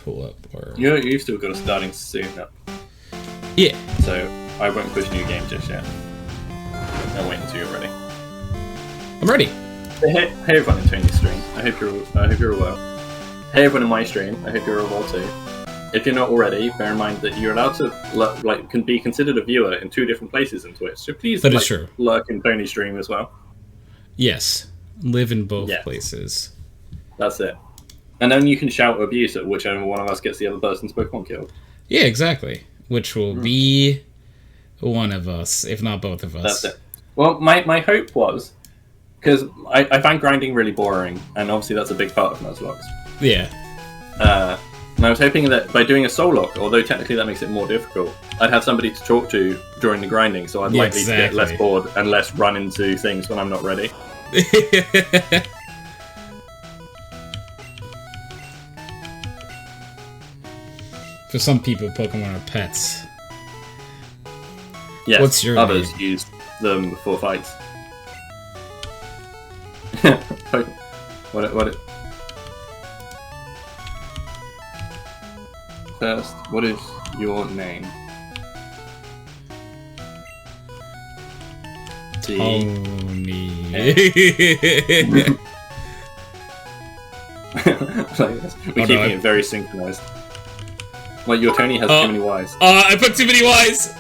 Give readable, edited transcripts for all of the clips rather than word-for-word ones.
pull up. Or You've still got a starting soon up. yeah. So I won't push new game just yet. I'll wait until you're ready. I'm ready. Hey everyone in Tony's stream. I hope you're well. Hey everyone in my stream. I hope you're all well too. If you're not already, bear in mind that you're allowed to can be considered a viewer in 2 different places in Twitch. So please That is true. lurk in Tony's stream as well. Yes. Live in both places. That's it. And then you can shout abuse at whichever one of us gets the other person's Pokemon killed. Yeah, exactly. Which will be one of us, if not both of us. That's it. Well, my hope was, because I find grinding really boring, and obviously that's a big part of Nuzlocke. Yeah. And I was hoping that by doing a Soulocke, although technically that makes it more difficult, I'd have somebody to talk to during the grinding, so I'd likely to get less bored and less run into things when I'm not ready. For some people, Pokemon are pets. Yes, what's your others name? use them for fights. What? First, what is your name? Tony. We're keeping it very synchronized. Like, your Tony has too many Ys. I put too many Ys!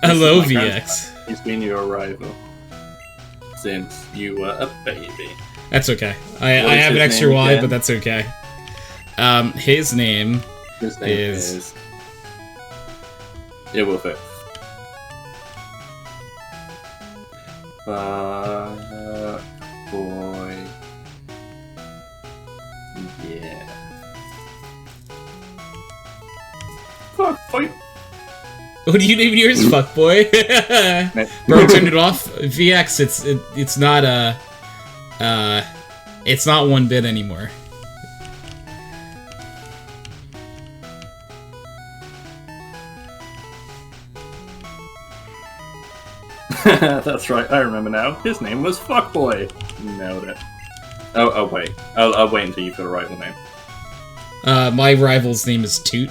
Hello, VX. He's been your rival since you were a baby. That's okay. I have an extra Y, again? But that's okay. His name is... It will fit. Boy. Yeah. Fuck boy. What do you name yours, fuckboy? Bro, turn it off. VX, it's not it's not 1 bit anymore. That's right, I remember now. His name was Fuckboy. Nailed it. Oh wait. I'll wait until you've got a rival name. My rival's name is Toot.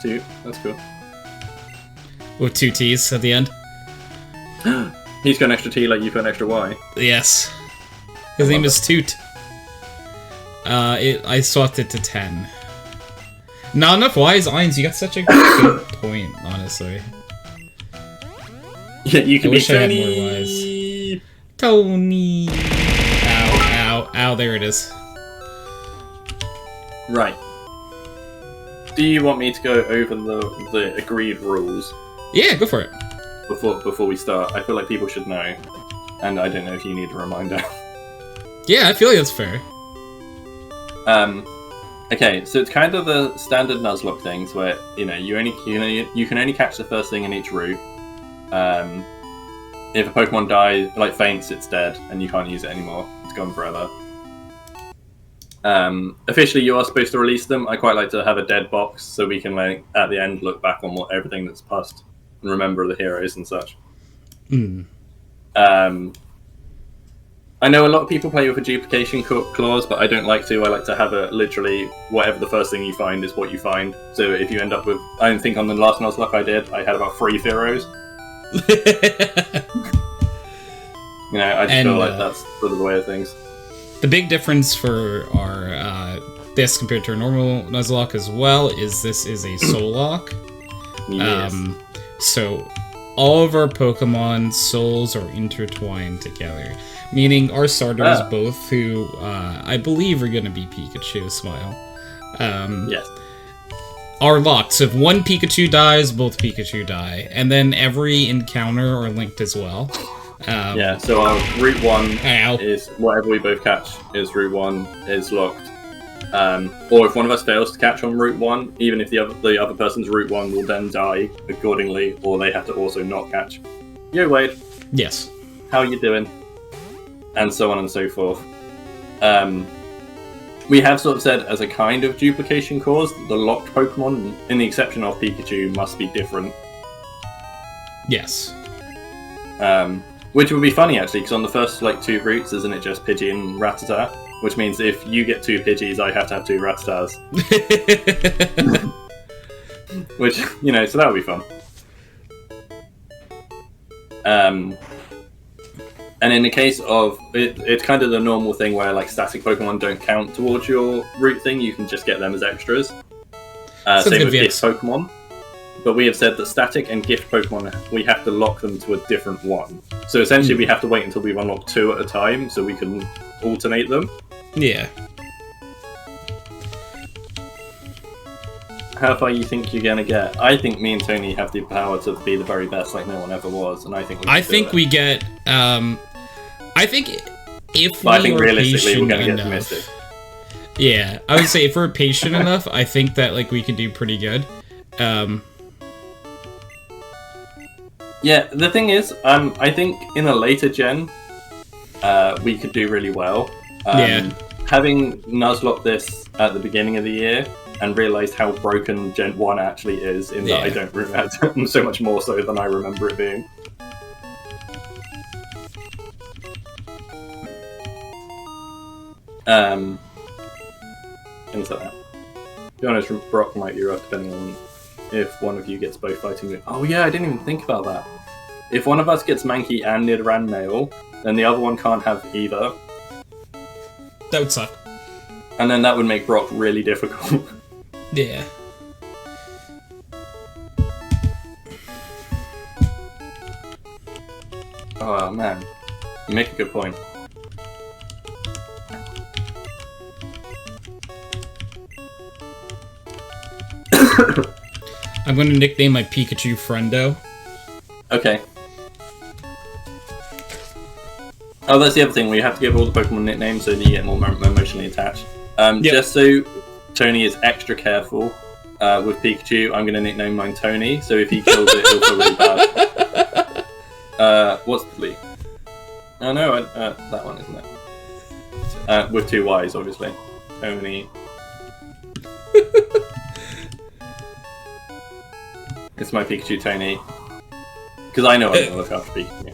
Toot, that's cool. With 2 T's at the end. He's got an extra T like you've got an extra Y. Yes. His name is Toot. I swapped it to 10. Not enough Y's, Ines, you got such a good point, honestly. Yeah, you can be wish I had more Y's. Tony! Ow, there it is. Right. Do you want me to go over the agreed rules? Yeah, go for it. Before we start, I feel like people should know, and I don't know if you need a reminder. Yeah, I feel like that's fair. Okay, so it's kind of the standard Nuzlocke things where you can only catch the first thing in each route. If a Pokemon dies, like faints, it's dead, and you can't use it anymore. It's gone forever. Officially, you are supposed to release them. I quite like to have a dead box so we can, like, at the end, look back on everything that's passed and remember the heroes and such. I know a lot of people play with a duplication clause, but I don't like to. I like to have a literally whatever the first thing you find is what you find. So if you end up with, I think on the last Nuzlocke I did, I had about 3 heroes. I just feel like that's sort of the way of things. The big difference for our this compared to a normal Nuzlocke as well is this is a Soulocke. Yes. So all of our Pokemon souls are intertwined together, meaning our starters both, who I believe are going to be Pikachu, Smile. Yes. Are locked. So if one Pikachu dies, both Pikachu die, and then every encounter are linked as well. Yeah, so our Route 1 Ow. is whatever we both catch is Route 1 is locked. Or if one of us fails to catch on Route 1, even if the other person's Route 1 will then die accordingly, or they have to also not catch. Yo, Wade. Yes. How you doing? And so on and so forth. We have sort of said, as a kind of duplication cause, the locked Pokemon, in the exception of Pikachu, must be different. Yes. Which would be funny, actually, because on the first 2 routes, isn't it just Pidgey and Rattata? which means if you get 2 Pidgeys, I have to have 2 Rattars. Which, so that would be fun. And in the case of it's kind of the normal thing where like static Pokemon don't count towards your route thing. You can just get them as extras. Same with gift Pokemon. But we have said that static and gift Pokemon, we have to lock them to a different one. So essentially we have to wait until we've unlocked 2 at a time so we can alternate them. Yeah. How far you think you're gonna get? I think me and Tony have the power to be the very best like no one ever was, and I think we get I think if but I think were realistically we're gonna enough, get to Mystic. Yeah, I would say if we're patient enough, I think that like we could do pretty good. Yeah, the thing is, I think in a later gen, we could do really well. Having Nuzlocke this at the beginning of the year and realised how broken Gen 1 actually is, in that I don't remember so much more so than I remember it being. Things like that. To be honest, Brock might be rough depending on if one of you gets both fighting. Oh yeah, I didn't even think about that. If one of us gets Mankey and Nidoran male, then the other one can't have either. That would suck. And then that would make Brock really difficult. Yeah. Oh man, you make a good point. I'm going to nickname my Pikachu Friendo. Okay. Oh, that's the other thing. We have to give all the Pokemon nicknames so that you get more emotionally attached. Just so Tony is extra careful with Pikachu, I'm going to nickname mine Tony. So if he kills it, he'll feel really bad. What's the lead? Oh no, that one, isn't it? With 2 Ys, obviously. Tony. It's my Pikachu Tony. Because I know I'm going to look after Pikachu.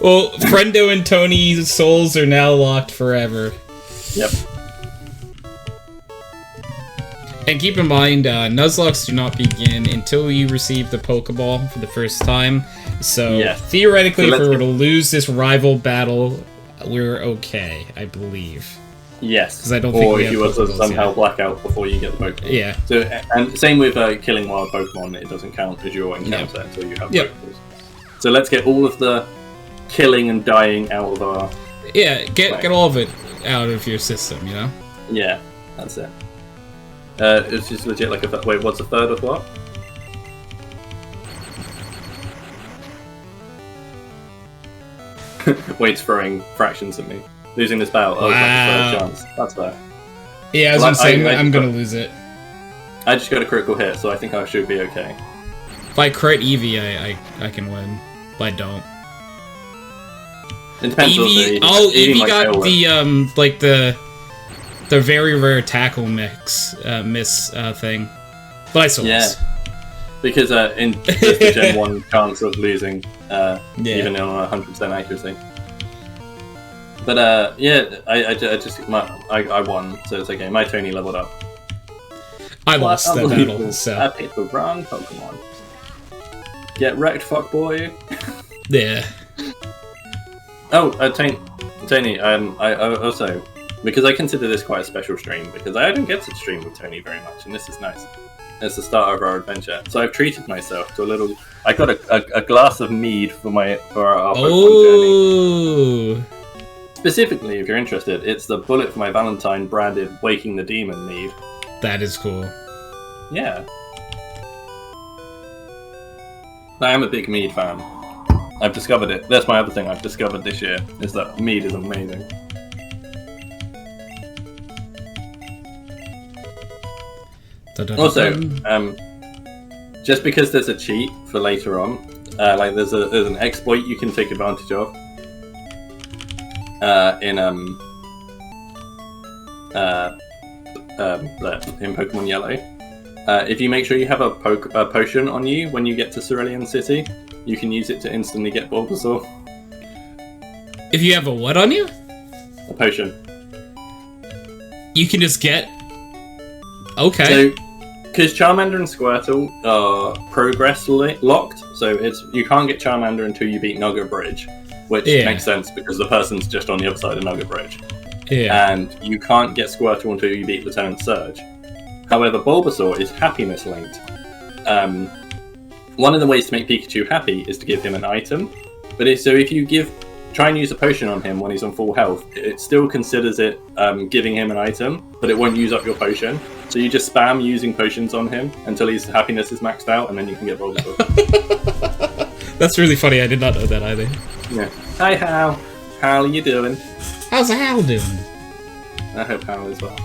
Well, Friendo and Tony's souls are now locked forever. Yep. And keep in mind, Nuzlocks do not begin until you receive the Pokeball for the first time. So, theoretically, if we were to lose this rival battle, we're okay, I believe. Yes. Because I don't think or we if you were to somehow black out before you get the Pokemon. Yeah. So, and same with killing wild Pokemon, it doesn't count as your encounter until you have Pokeballs. So let's get all of the killing and dying out of our... Yeah, get all of it out of your system, you know? Yeah, that's it. It's just legit like a... Wait, what's a third of what? Wade's throwing fractions at me. Losing this battle. Oh, wow. It's like a third chance. That's fair. Yeah, as I'm saying, I'm gonna lose it. I just got a critical hit, so I think I should be okay. If I crit Eevee, I can win. But I don't. It depends Eevee, Eevee got the, like the very rare tackle miss thing. But I still lost. Because in just the Gen 1 chance of losing, even on 100% accuracy. But I won, so it's okay. My Tony leveled up. I lost that battle, so... I picked the wrong Pokemon. Get wrecked, fuckboy. Yeah. Oh, Tony, I also... Because I consider this quite a special stream, because I don't get to stream with Tony very much, and this is nice. It's the start of our adventure. So I've treated myself to a little... I got a glass of mead for our Pokemon journey. Specifically, if you're interested, it's the Bullet for My Valentine branded Waking the Demon mead. That is cool. Yeah. I am a big mead fan. I've discovered it. That's my other thing I've discovered this year, is that mead is amazing. Also, just because there's a cheat for later on, like there's an exploit you can take advantage of in Pokemon Yellow. If you make sure you have a potion on you when you get to Cerulean City, you can use it to instantly get Bulbasaur. If you have a what on you? A potion. You can just get... Okay. So, because Charmander and Squirtle are progress locked, so you can't get Charmander until you beat Nugget Bridge, which makes sense because the person's just on the other side of Nugget Bridge. Yeah. And you can't get Squirtle until you beat Lieutenant Surge. However, Bulbasaur is happiness linked. One of the ways to make Pikachu happy is to give him an item. But if you try and use a potion on him when he's on full health, it still considers it giving him an item, but it won't use up your potion. So you just spam using potions on him until his happiness is maxed out, and then you can get Bulbasaur. That's really funny. I did not know that either. Yeah. Hi, Hal. How are you doing? How's Hal doing? I hope Hal is well.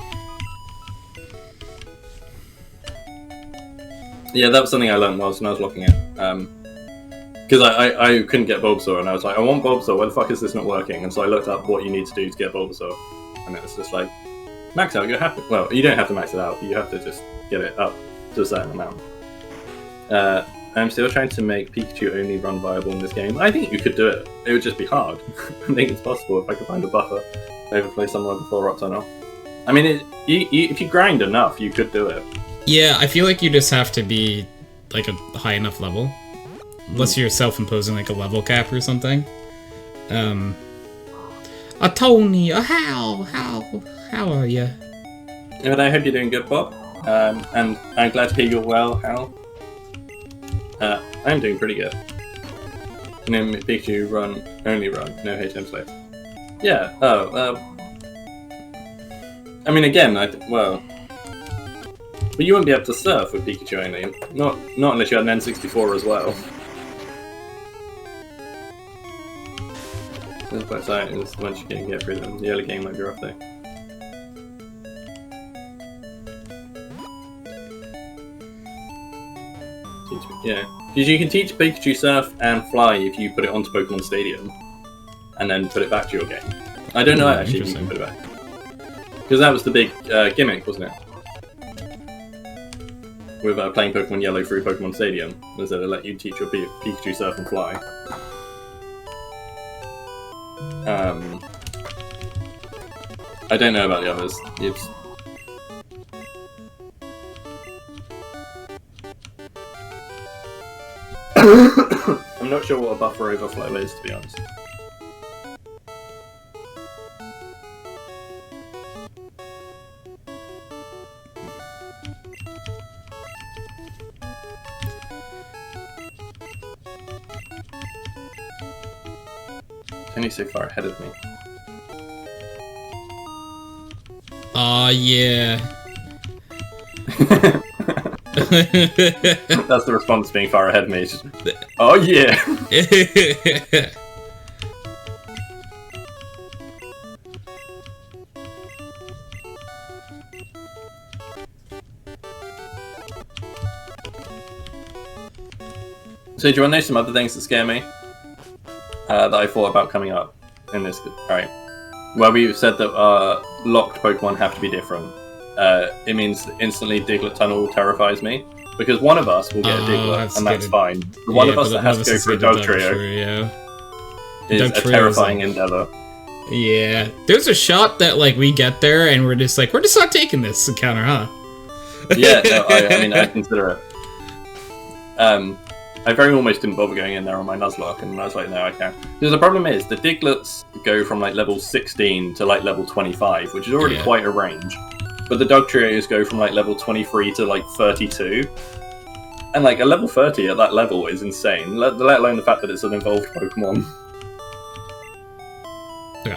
Yeah, that was something I learned whilst I was looking at. Because I couldn't get Bulbasaur, and I was like, I want Bulbasaur, why the fuck is this not working? And so I looked up what you need to do to get Bulbasaur, and it was just like, max out, well, you don't have to max it out, but you have to just get it up to a certain amount. I'm still trying to make Pikachu only run viable in this game. I think you could do it. It would just be hard. I think it's possible if I could find a buffer. Overplay somewhere before Rock Tunnel. I mean, if you grind enough, you could do it. Yeah, I feel like you just have to be like a high enough level. Unless you're self-imposing like a level cap or something. A Tony, a Hal, how are you? But I hope you're doing good, Bob. And I'm glad to hear you're well, Hal. I'm doing pretty good. And then Pikachu only run, no HM slave. Yeah, I mean, again, well, you wouldn't be able to surf with Pikachu only. Not unless you had an N64 as well. That's quite exciting once you can get through them. The early game might be rough though. Yeah, because you can teach Pikachu Surf and Fly if you put it onto Pokemon Stadium, and then put it back to your game. I don't know actually if you can put it back, because that was the big gimmick, wasn't it? With playing Pokemon Yellow through Pokemon Stadium, was that it let you teach your Pikachu Surf and Fly. I don't know about the others. I'm not sure what a buffer overflow is, to be honest. Tony's so far ahead of me. Yeah. That's the response being far ahead of me. It's just, oh yeah! So do you want to know some other things that scare me? That I thought about coming up in this, right? Where we said that locked Pokemon have to be different. It means instantly Diglett Tunnel terrifies me. Because one of us will get a Diglett, and that's fine. The one of us that has to go through a Dugtrio is a terrifying endeavor. Yeah. There's a shot that like we get there and we're just like, we're just not taking this encounter, huh? Yeah, no, I mean, I consider it. I very almost didn't bother going in there on my Nuzlocke, and I was like, no, I can't. Because the problem is, the Digletts go from like level 16 to like level 25, which is already quite a range. But the Dugtrios go from like level 23 to like 32. And like a level 30 at that level is insane, let alone the fact that it's an evolved Pokemon. Okay.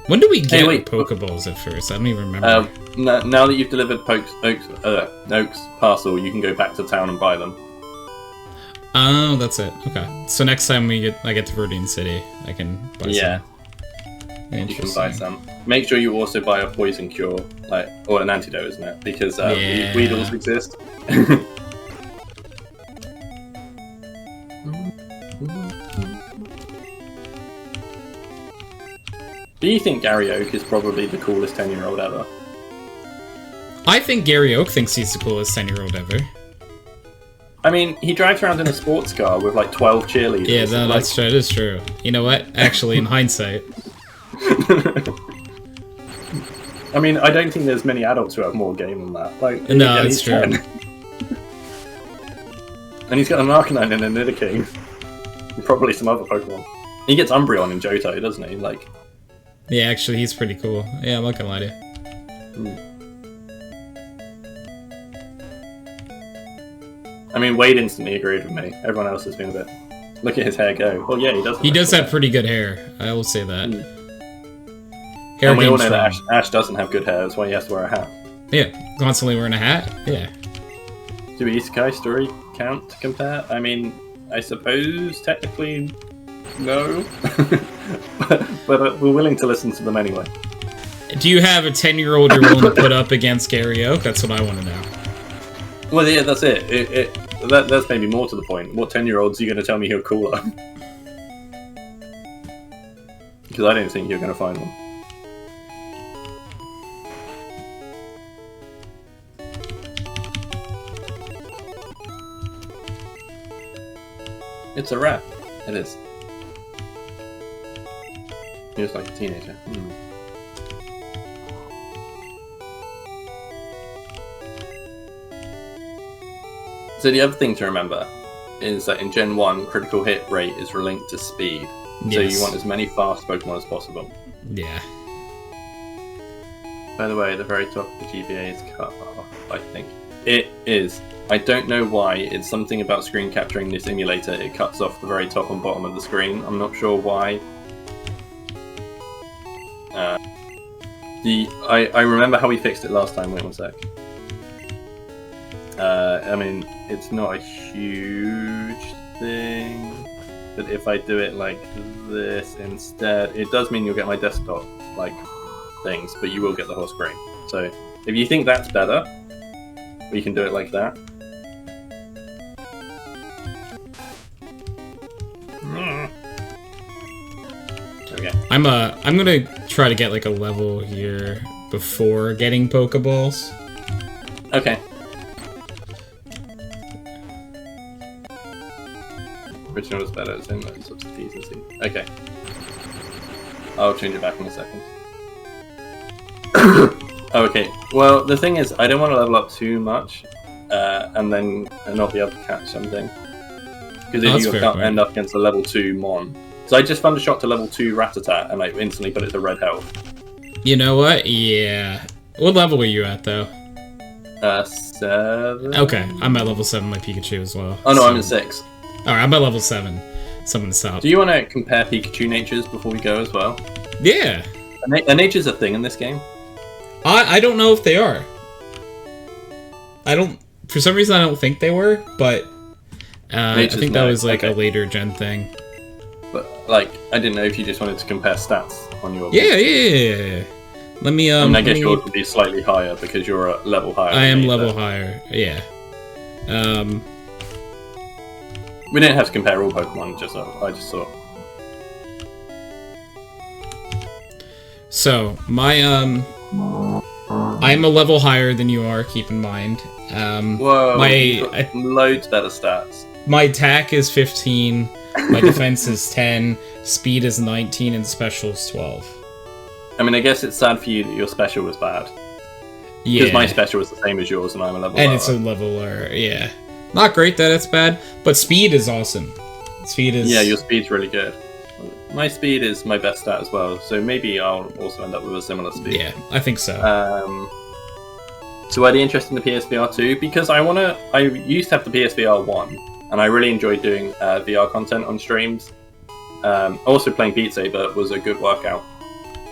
When do we get Pokeballs at first? I don't even remember. Now that you've delivered Oak's parcel, you can go back to town and buy them. Oh, that's it. Okay. So next time I get to Viridian City, I can buy some. Yeah. You can buy some. Make sure you also buy a poison cure, or an antidote, isn't it? Because Weedles exist. Do you think Gary Oak is probably the coolest 10-year-old ever? I think Gary Oak thinks he's the coolest 10-year-old ever. I mean, he drives around in a sports car with like 12 cheerleaders. Yeah, that's true. It is true. You know what? Actually, in hindsight. I mean, I don't think there's many adults who have more game than that. Like, no, it's true. 10. And he's got an Arcanine and a Nidoking. And probably some other Pokemon. He gets Umbreon in Johto, doesn't he? Like. Yeah, actually, he's pretty cool. Yeah, I'm not gonna lie to you. I mean, Wade instantly agreed with me. Everyone else has been a bit. Look at his hair go. Well, yeah, he does. He does have pretty good hair. I will say that. Hair and we all know that Ash doesn't have good hair. That's why he has to wear a hat. Yeah, constantly wearing a hat. Yeah. Do Isekai story count to compare? I mean, I suppose technically no, but we're willing to listen to them anyway. Do you have a 10-year-old you're willing to put up against Gary Oak? That's what I want to know. Well, yeah, that's it. That's maybe more to the point. What 10-year-olds are you going to tell me who are cooler? Because I don't think you're going to find them. It's a rat. It is. He was like a teenager. So the other thing to remember is that in Gen 1, critical hit rate is linked to speed. Yes. So you want as many fast Pokemon as possible. Yeah. By the way, the very top of the GBA is cut off, I think. It is. I don't know why. It's something about screen capturing this emulator. It cuts off the very top and bottom of the screen. I'm not sure why. I remember how we fixed it last time. Wait one sec. I mean, it's not a huge thing, but if I do it like this instead, it does mean you'll get my desktop like things, but you will get the whole screen. So if you think that's better, we can do it like that. Okay. I'm gonna try to get like a level here before getting Pokeballs. Okay. Which one was better? It's in like sorts of T's and C's. Okay. I'll change it back in a second. Okay. Well, the thing is, I don't want to level up too much, and then not be able to catch something. Because if you end up against a level 2 Mon. So I just found a shot to level 2 Rattata, and I instantly put it to red health. You know what? Yeah. What level are you at, though? 7. Okay, I'm at level 7, my Pikachu as well. Oh no, I'm at 6. Alright, I'm at level 7. Someone stop. Do you want to compare Pikachu natures before we go as well? Yeah. Are natures a thing in this game? I don't know if they are. For some reason I don't think they were, but I think that was like a later gen thing. But like, I didn't know if you just wanted to compare stats on your. Yeah. Let me. I guess yours would be slightly higher because you're a level higher. I am level higher. Yeah. We don't have to compare all Pokemon. I just thought. So my I'm a level higher than you are. Keep in mind. Whoa! Loads better stats. My attack is 15. My defense is 10. Speed is 19, and special is 12. I mean, I guess it's sad for you that your special was bad. Yeah. Because my special is the same as yours, and I'm a level lower. And it's a level lower, yeah. Not great that it's bad, but speed is awesome. Speed is... Yeah, your speed's really good. My speed is my best stat as well, so maybe I'll also end up with a similar speed. Yeah, I think so. So are you interested in the PSVR 2? Because I used to have the PSVR 1, and I really enjoyed doing VR content on streams. Also playing Beat Saber was a good workout.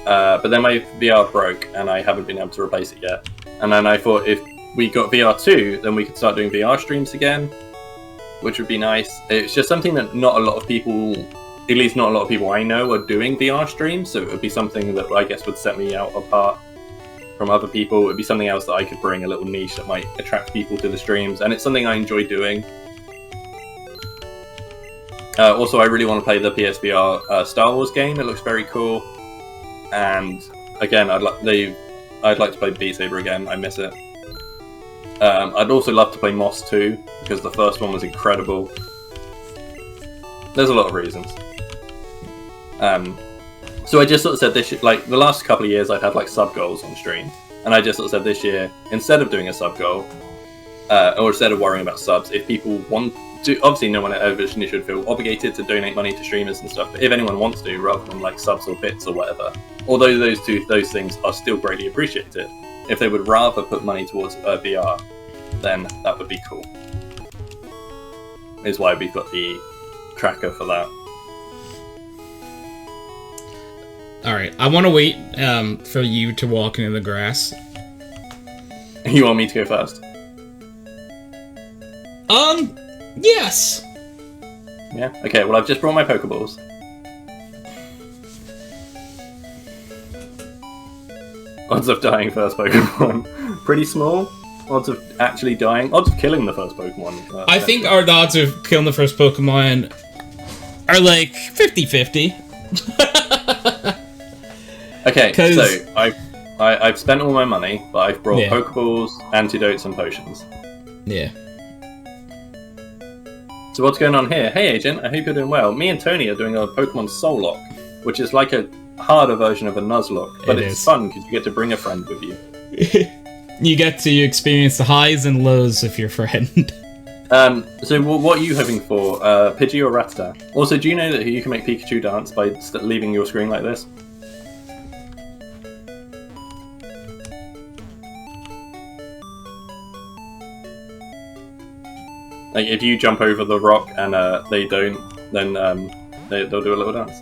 But then my VR broke, and I haven't been able to replace it yet. And then I thought if we got VR 2, then we could start doing VR streams again, which would be nice. It's just something that not a lot of people, at least not a lot of people I know, are doing VR streams, so it would be something that I guess would set me out apart from other people. It would be something else that I could bring, a little niche that might attract people to the streams, and it's something I enjoy doing. Also, I really want to play the PSVR Star Wars game. It looks very cool. And again, I'd like to play Beat Saber again. I miss it. I'd also love to play Moss 2 because the first one was incredible. There's a lot of reasons. So I just sort of said this, like the last couple of years I've had like sub goals on stream, and I just sort of said this year, instead of doing a sub goal, or instead of worrying about subs, if people want to, obviously no one ever should feel obligated to donate money to streamers and stuff, but if anyone wants to, rather than like subs or bits or whatever, although those things are still greatly appreciated, if they would rather put money towards VR, then that would be cool. Is why we've got the tracker for that. Alright, I want to wait for you to walk into the grass. You want me to go first? Yes! Yeah? Okay, well I've just brought my Pokeballs. Odds of dying first Pokemon. Pretty small. Odds of actually dying. Odds of killing the first Pokemon. I think our odds of killing the first Pokemon are like 50-50. Okay, so I've spent all my money, but I've brought Pokeballs, antidotes, and potions. Yeah. So what's going on here? Hey Agent, I hope you're doing well. Me and Tony are doing a Pokemon Soulocke, which is like a harder version of a Nuzlocke, but it's fun because you get to bring a friend with you. You get to experience the highs and lows of your friend. So what are you hoping for? Pidgey or Rattata? Also, do you know that you can make Pikachu dance by leaving your screen like this? Like, if you jump over the rock and they don't, then they'll do a little dance.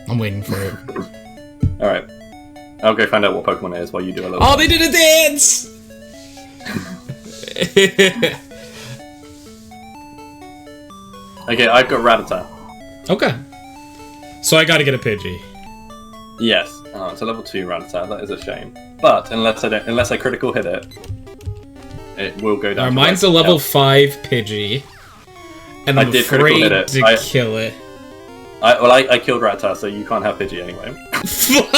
I'm waiting for it. Alright. I'll go find out what Pokemon it is while you do a little dance. They did a dance! Okay, I've got Rattata. Okay. So I gotta get a Pidgey. Yes. Oh, it's a level 2 Rattata. That is a shame. But unless I critical hit it, it will go down. Mine's a level 5 Pidgey, and I'm afraid to kill it. I killed Rattata, so you can't have Pidgey anyway. Fuck!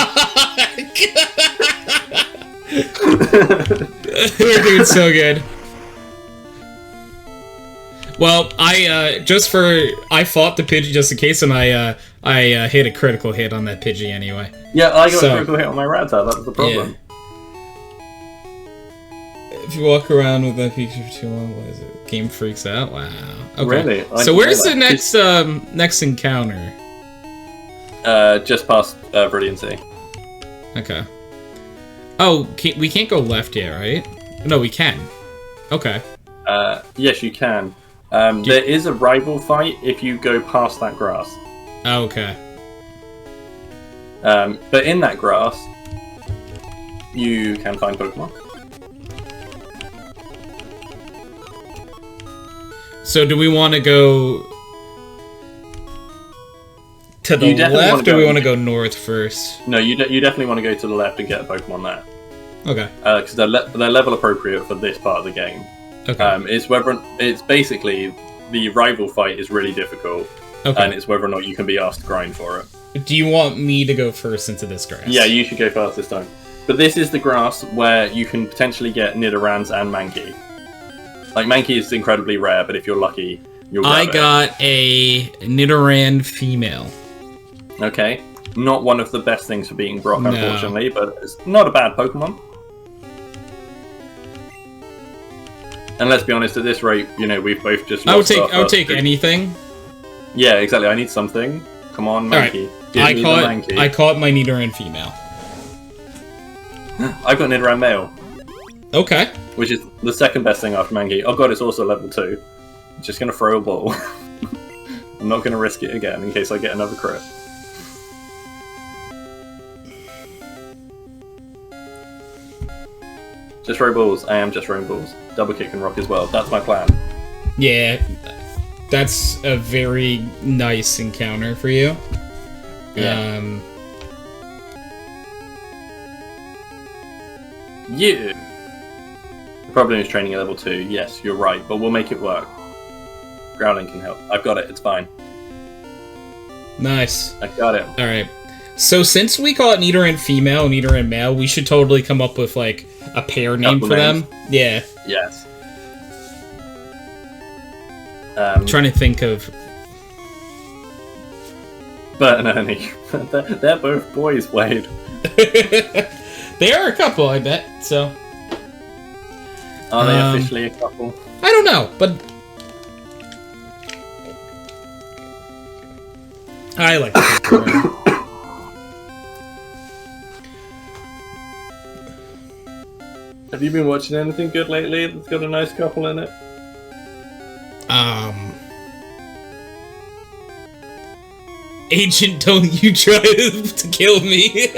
We're doing so good. Well, I fought the Pidgey just in case, and I hit a critical hit on that Pidgey anyway. Yeah, I got a critical hit on my Rattata. That was the problem. Yeah. If you walk around with that Pikachu for too long, what is it? Game freaks out. Wow. Okay. Really? So where's the next encounter? Just past Brilliancy. Okay. Oh, we can't go left yet, right? No, we can. Okay. Yes, you can. There is a rival fight if you go past that grass. Oh, okay. But in that grass, you can find Pokemon. So do we want to go to the left, or do we want to go north first? No, you definitely want to go to the left and get a Pokemon there. Okay. Because they're level appropriate for this part of the game. Okay. It's basically the rival fight is really difficult, and it's whether or not you can be asked to grind for it. Do you want me to go first into this grass? Yeah, you should go first this time. But this is the grass where you can potentially get Nidorans and Mankey. Like, Mankey is incredibly rare, but if you're lucky, you'll grab it. I got a Nidoran female. Okay. Not one of the best things for beating Brock, unfortunately, but it's not a bad Pokemon. And let's be honest, at this rate, we've both just lost I would take anything. Yeah, exactly. I need something. Come on, Mankey. Right. I caught my Nidoran female. I've got Nidoran male. Okay. Which is the second best thing after Mankey. Oh god, it's also level 2. I'm just going to throw a ball. I'm not going to risk it again in case I get another crit. Just throw balls. I am just throwing balls. Double kick and rock as well. That's my plan. Yeah. That's a very nice encounter for you. Yeah. Yeah. The problem is training at level 2. Yes, you're right, but we'll make it work. Growling can help. I've got it. It's fine. Nice. I got it. Alright. So since we call it Nidoran female and Nidoran male, we should totally come up with, like, a pair name for them. Yeah. Yes. I'm trying to think of... Bert and Ernie. They're both boys, Wade. They are a couple, I bet, so... Are they officially a couple? I don't know, but... I like the Have you been watching anything good lately that's got a nice couple in it? Agent, don't you try to kill me.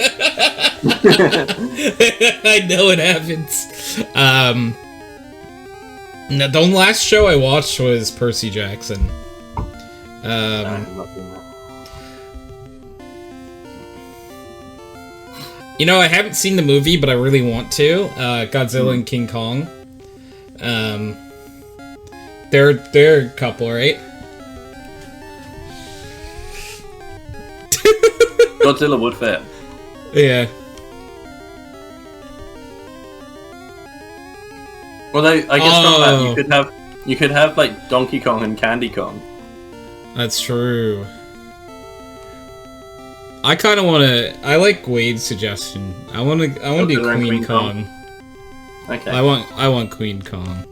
I know it happens. No, the last show I watched was Percy Jackson. You know, I haven't seen the movie, but I really want to. Godzilla and King Kong. They're a couple, right? Godzilla would fit. Yeah. Well, I guess from that you could have like Donkey Kong and Candy Kong. That's true. I kind of want to. I like Wade's suggestion. I want to do Queen Kong. Okay. I want Queen Kong.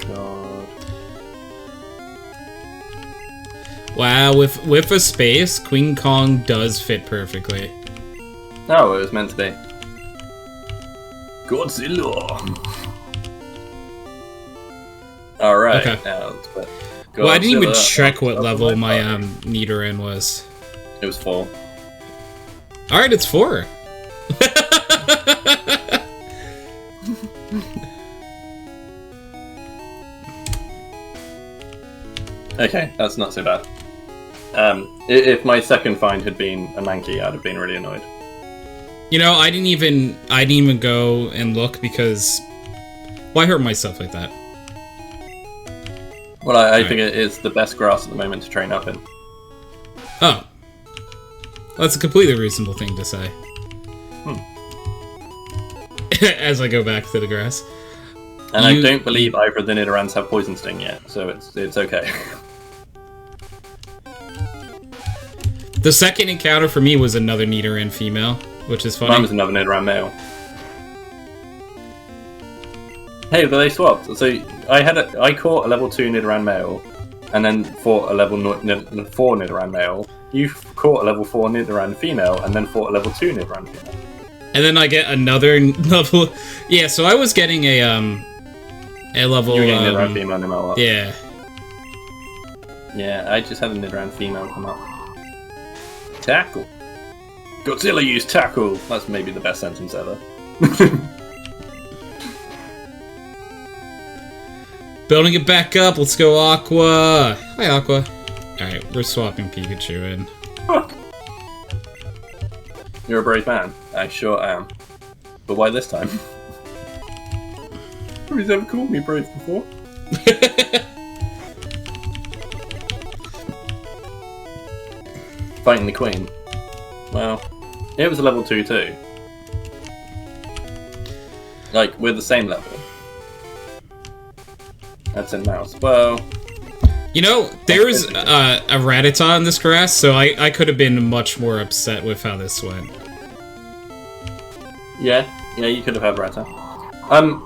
God. Wow, with a space, Queen Kong does fit perfectly. Oh, it was meant to be. Godzilla. Alright, okay. Now let's put Godzilla. Well, I didn't even check what level my Nidoran was. It was 4. Alright, it's 4. Okay, that's not so bad. If my second find had been a Mankey, I'd have been really annoyed. You know, I didn't even go and look because why hurt myself like that? Well, I think it is the best grass at the moment to train up in. Oh. That's a completely reasonable thing to say. As I go back to the grass. And I don't believe either of the Nidorans have Poison Sting yet, so it's okay. The second encounter for me was another Nidoran female, which is funny. Mine was another Nidoran male. Hey, but they swapped. So I caught a level 2 Nidoran male, and then fought a level 4 Nidoran male. You caught a level 4 Nidoran female, and then fought a level 2 Nidoran female. And then I get another level. Yeah, so I was getting a level. You were getting Nidoran female no matter what. Yeah. Yeah, I just had a Nidoran female come up. Tackle. Godzilla used tackle. That's maybe the best sentence ever. Building it back up. Let's go, Aqua. Hi, Aqua. Alright, we're swapping Pikachu in. Fuck. You're a brave man. I sure am. But why this time? Nobody's ever called me brave before. Fighting the Queen. Well, it was a level 2 too. Like, we're the same level. That's in mouse. Well... You know, there's a Rattata in this grass, so I could have been much more upset with how this went. Yeah, you could have had Rattata.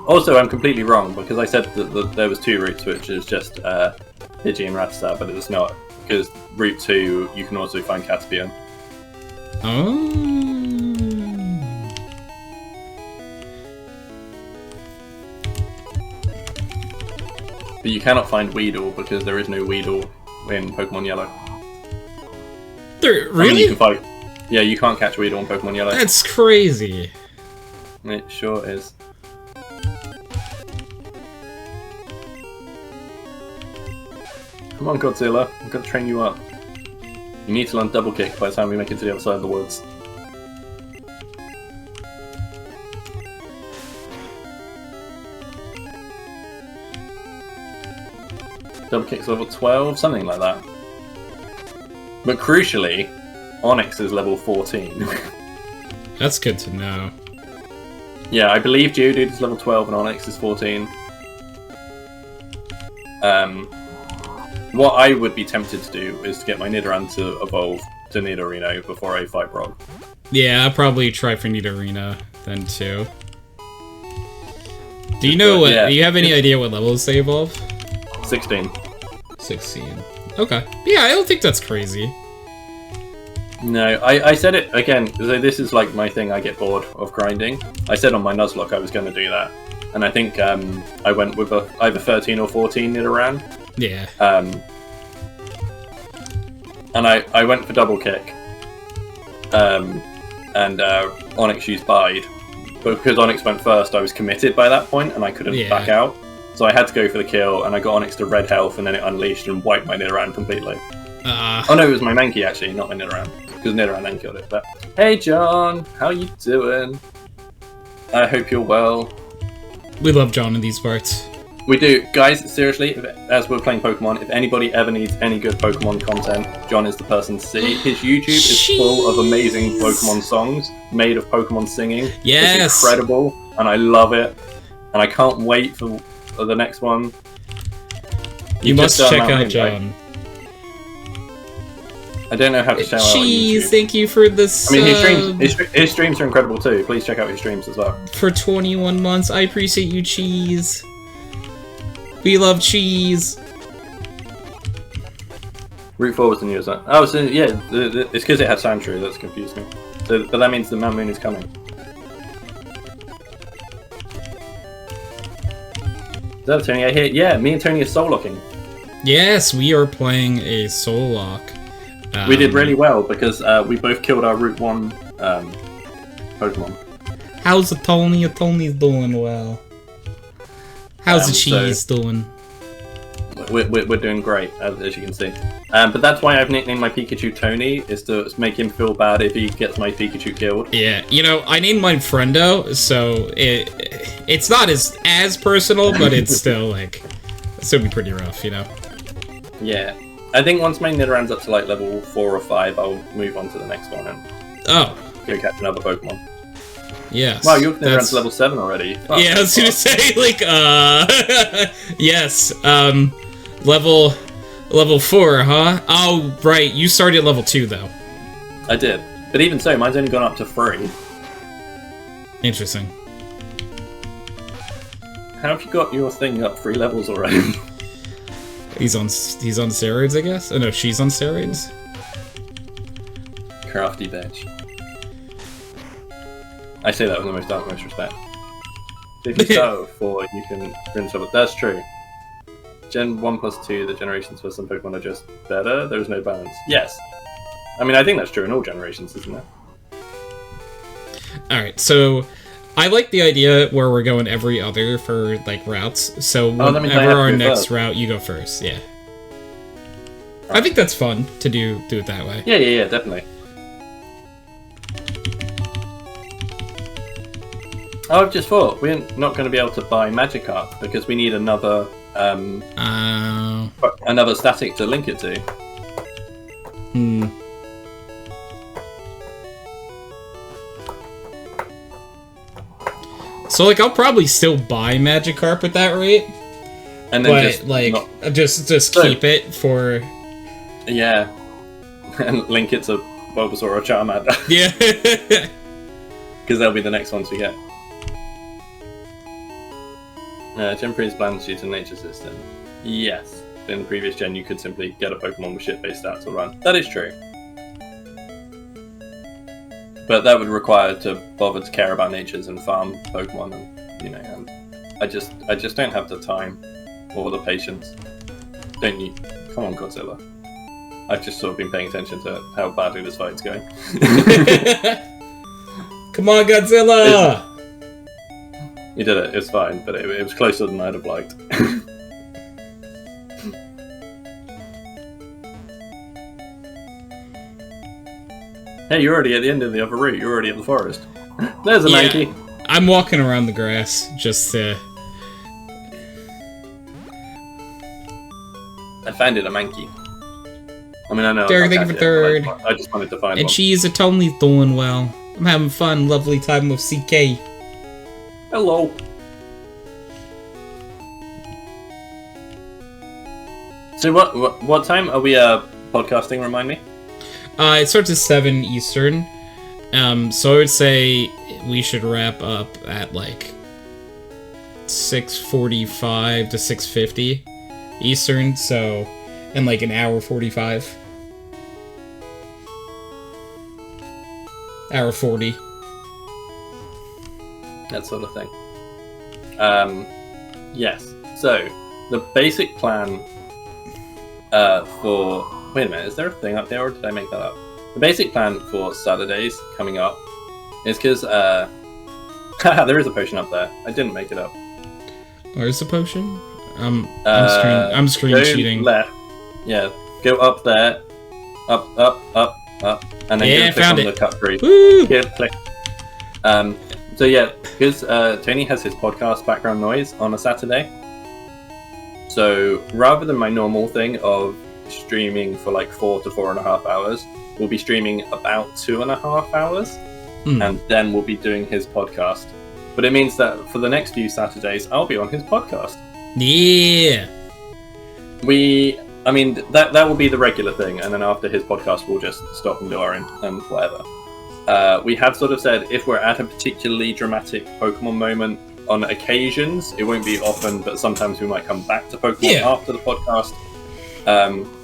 Also, I'm completely wrong, because I said that there was 2 routes, which is just Pidgey and Rattata, but it was not. Because Route 2, you can also find Caterpie. Oh. But you cannot find Weedle because there is no Weedle in Pokemon Yellow. There, really? I mean, you can fight. Yeah, you can't catch Weedle in Pokemon Yellow. That's crazy. It sure is. Come on, Godzilla. I'm gonna train you up. You need to learn Double Kick by the time we make it to the other side of the woods. Double Kick's level 12, something like that. But crucially, Onyx is level 14. That's good to know. Yeah, I believe Geodude is level 12 and Onix is 14. What I would be tempted to do is to get my Nidoran to evolve to Nidorino before I fight Brock. Yeah, I'll probably try for Nidorina then too. Do you know what? Do you have any idea what levels they evolve? 16. 16. Okay. Yeah, I don't think that's crazy. No, I said it again. So this is like my thing. I get bored of grinding. I said on my Nuzlocke I was going to do that, and I think I went with either 13 or 14 Nidoran. Yeah. And I went for double kick. And Onix used Bide, but because Onix went first, I was committed by that point, and I couldn't back out. So I had to go for the kill, and I got Onix to red health, and then it unleashed and wiped my Nidoran completely. Oh no, it was my Mankey actually, not my Nidoran, because Nidoran then killed it. But hey, John, how you doing? I hope you're well. We love John in these parts. We do. Guys, seriously, as we're playing Pokemon, if anybody ever needs any good Pokemon content, John is the person to see. His YouTube is full of amazing Pokemon songs made of Pokemon singing. Yes! It's incredible, and I love it. And I can't wait for the next one. You must check out John. I don't know how to shout out on YouTube. Thank you for this. I mean, his streams are incredible too. Please check out his streams as well. For 21 months, I appreciate you, Cheese. We love Cheese. Route 4 was the newest one. Oh, so yeah, it's because it had Sandshrew that's confused me. So, but that means the Mamoon is coming. Is that Tony I hear? Yeah, me and Tony are soul-locking. Yes, we are playing a Soulocke. We did really well because we both killed our Route 1 Pokemon. How's the Tony? Tony's doing well. How's the Cheese doing? We're doing great, as you can see. But that's why I've nicknamed my Pikachu Tony, is to make him feel bad if he gets my Pikachu killed. Yeah, you know, I named mine Friendo, so it's not as personal, but it's still, like, it'll still be pretty rough, you know? Yeah. I think once my Nidoran's up to, like, level 4 or 5, I'll move on to the next one and go catch another Pokemon. Yes. Wow, you're Nidoran's level 7 already. Oh, yeah, I was gonna say, like, yes, level 4, huh? Oh, right, you started at level 2, though. I did. But even so, mine's only gone up to 3. Interesting. How have you got your thing up 3 levels already? He's on steroids, I guess? Oh, no, she's on steroids? Crafty bitch. I say that with the most utmost respect. If you go for, you can rinse up. That's true. Gen 1 plus 2, the generations for some Pokemon are just better. There is no balance. Yes. I mean, I think that's true in all generations, isn't it? Alright, so I like the idea where we're going every other for, like, routes. So whenever our next route, you go first. Yeah. Right. I think that's fun to do it that way. Yeah, definitely. Oh, I've just thought, we're not going to be able to buy Magikarp because we need another another static to link it to. So, like, I'll probably still buy Magikarp at that rate. And then just keep it for... Yeah. And link it to Bulbasaur or Charmander. Yeah. Because they'll be the next ones we get. Gen 3 is balanced due to nature system. Yes. In the previous gen, you could simply get a Pokemon with shit-based stats to run. That is true. But that would require to bother to care about natures and farm Pokemon, and, you know, and I just don't have the time or the patience. Don't you? Come on, Godzilla. I've just sort of been paying attention to how badly this fight's going. Come on, Godzilla! You did it. It's fine, but it was closer than I'd have liked. Hey, you're already at the end of the other route. You're already at the forest. There's a Mankey. I'm walking around the grass just to... I found it, a Mankey. I mean, I know. Derek, thank you for third. I just wanted to find one. And she's totally doing well. I'm having fun, lovely time with CK. Hello. So what time are we podcasting? Remind me. It starts at 7 Eastern. So I would say we should wrap up at like 6:45 to 6:50 Eastern. So in like an hour 45. Hour 40. That sort of thing. Yes. So the basic plan for... Wait a minute, is there a thing up there, or did I make that up? The basic plan for Saturdays coming up is because... there is a potion up there. I didn't make it up. Where's the potion? I'm screen cheating. Left. Yeah, go up there. Up, and then click on the cut through. Here, click. So yeah, because Tony has his podcast background noise on a Saturday. So rather than my normal thing of streaming for like 4 to 4.5 hours, we'll be streaming about 2.5 hours, and then we'll be doing his podcast. But it means that for the next few Saturdays, I'll be on his podcast. Yeah. I mean, that will be the regular thing, and then after his podcast, we'll just stop and do our own and whatever. We have sort of said if we're at a particularly dramatic Pokemon moment on occasions, it won't be often, but sometimes we might come back to Pokemon after the podcast.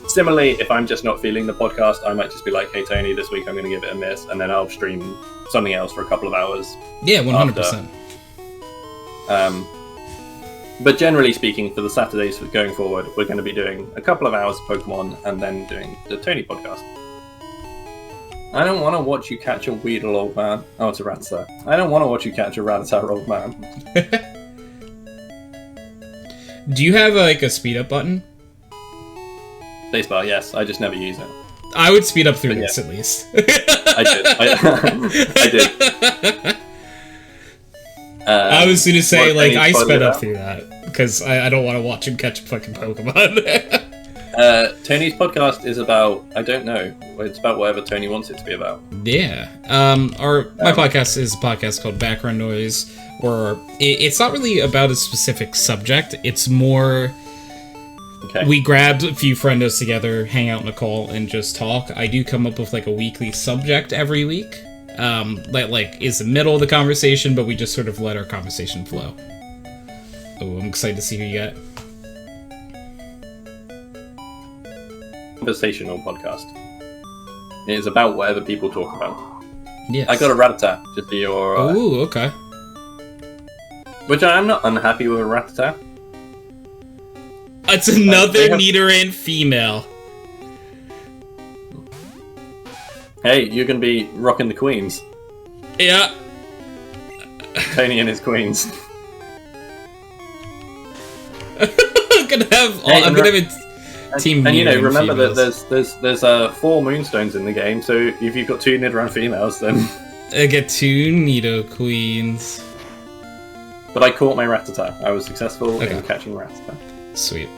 Similarly, if I'm just not feeling the podcast, I might just be like, hey Tony, this week I'm going to give it a miss, and then I'll stream something else for a couple of hours. Yeah, 100%. But generally speaking, for the Saturdays going forward, we're going to be doing a couple of hours of Pokemon and then doing the Tony podcast. I don't want to watch you catch a Weedle, old man. Oh, it's a Rattata. I don't want to watch you catch a Rattata, old man. Do you have like a speed up button? Spacebar, yes. I just never use it. I would speed up through this at least. I did. I did. I was going to say, like, I sped up through that, because I don't want to watch him catch a fucking Pokemon. Tony's podcast is about, I don't know, it's about whatever Tony wants it to be about. Yeah. My podcast is a podcast called Background Noise, where it's not really about a specific subject, it's more... Okay. We grabbed a few friendos together, hang out in a call, and just talk. I do come up with, like, a weekly subject every week. That like is the middle of the conversation, but we just sort of let our conversation flow. Oh, I'm excited to see who you got. Conversational podcast. It is about whatever people talk about. Yes. I got a Rattata, just for your... Ooh, okay. Which I'm not unhappy with a Rattata. It's another Nidoran female. Hey, you're going to be rocking the queens. Yeah. Tony and his queens. I'm gonna have a team. And you know, remember that there's 4 Moonstones in the game, so if you've got 2 Nidoran females, then I get 2 Nido queens. But I caught my Rattata. I was successful in catching Rattata. Sweet.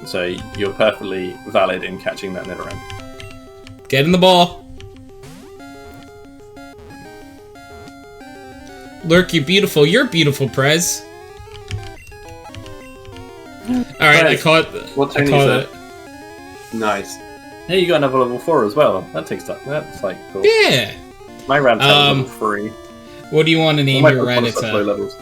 So you're perfectly valid in catching that Nidoran. Get in the ball. Lurk, you're beautiful. You're beautiful, Prez. Alright, I caught it. Nice. Hey, you got another level 4 as well. That takes time. That's like cool. Yeah. My Rattata level 3. What do you want to name your Rattata? Low levels.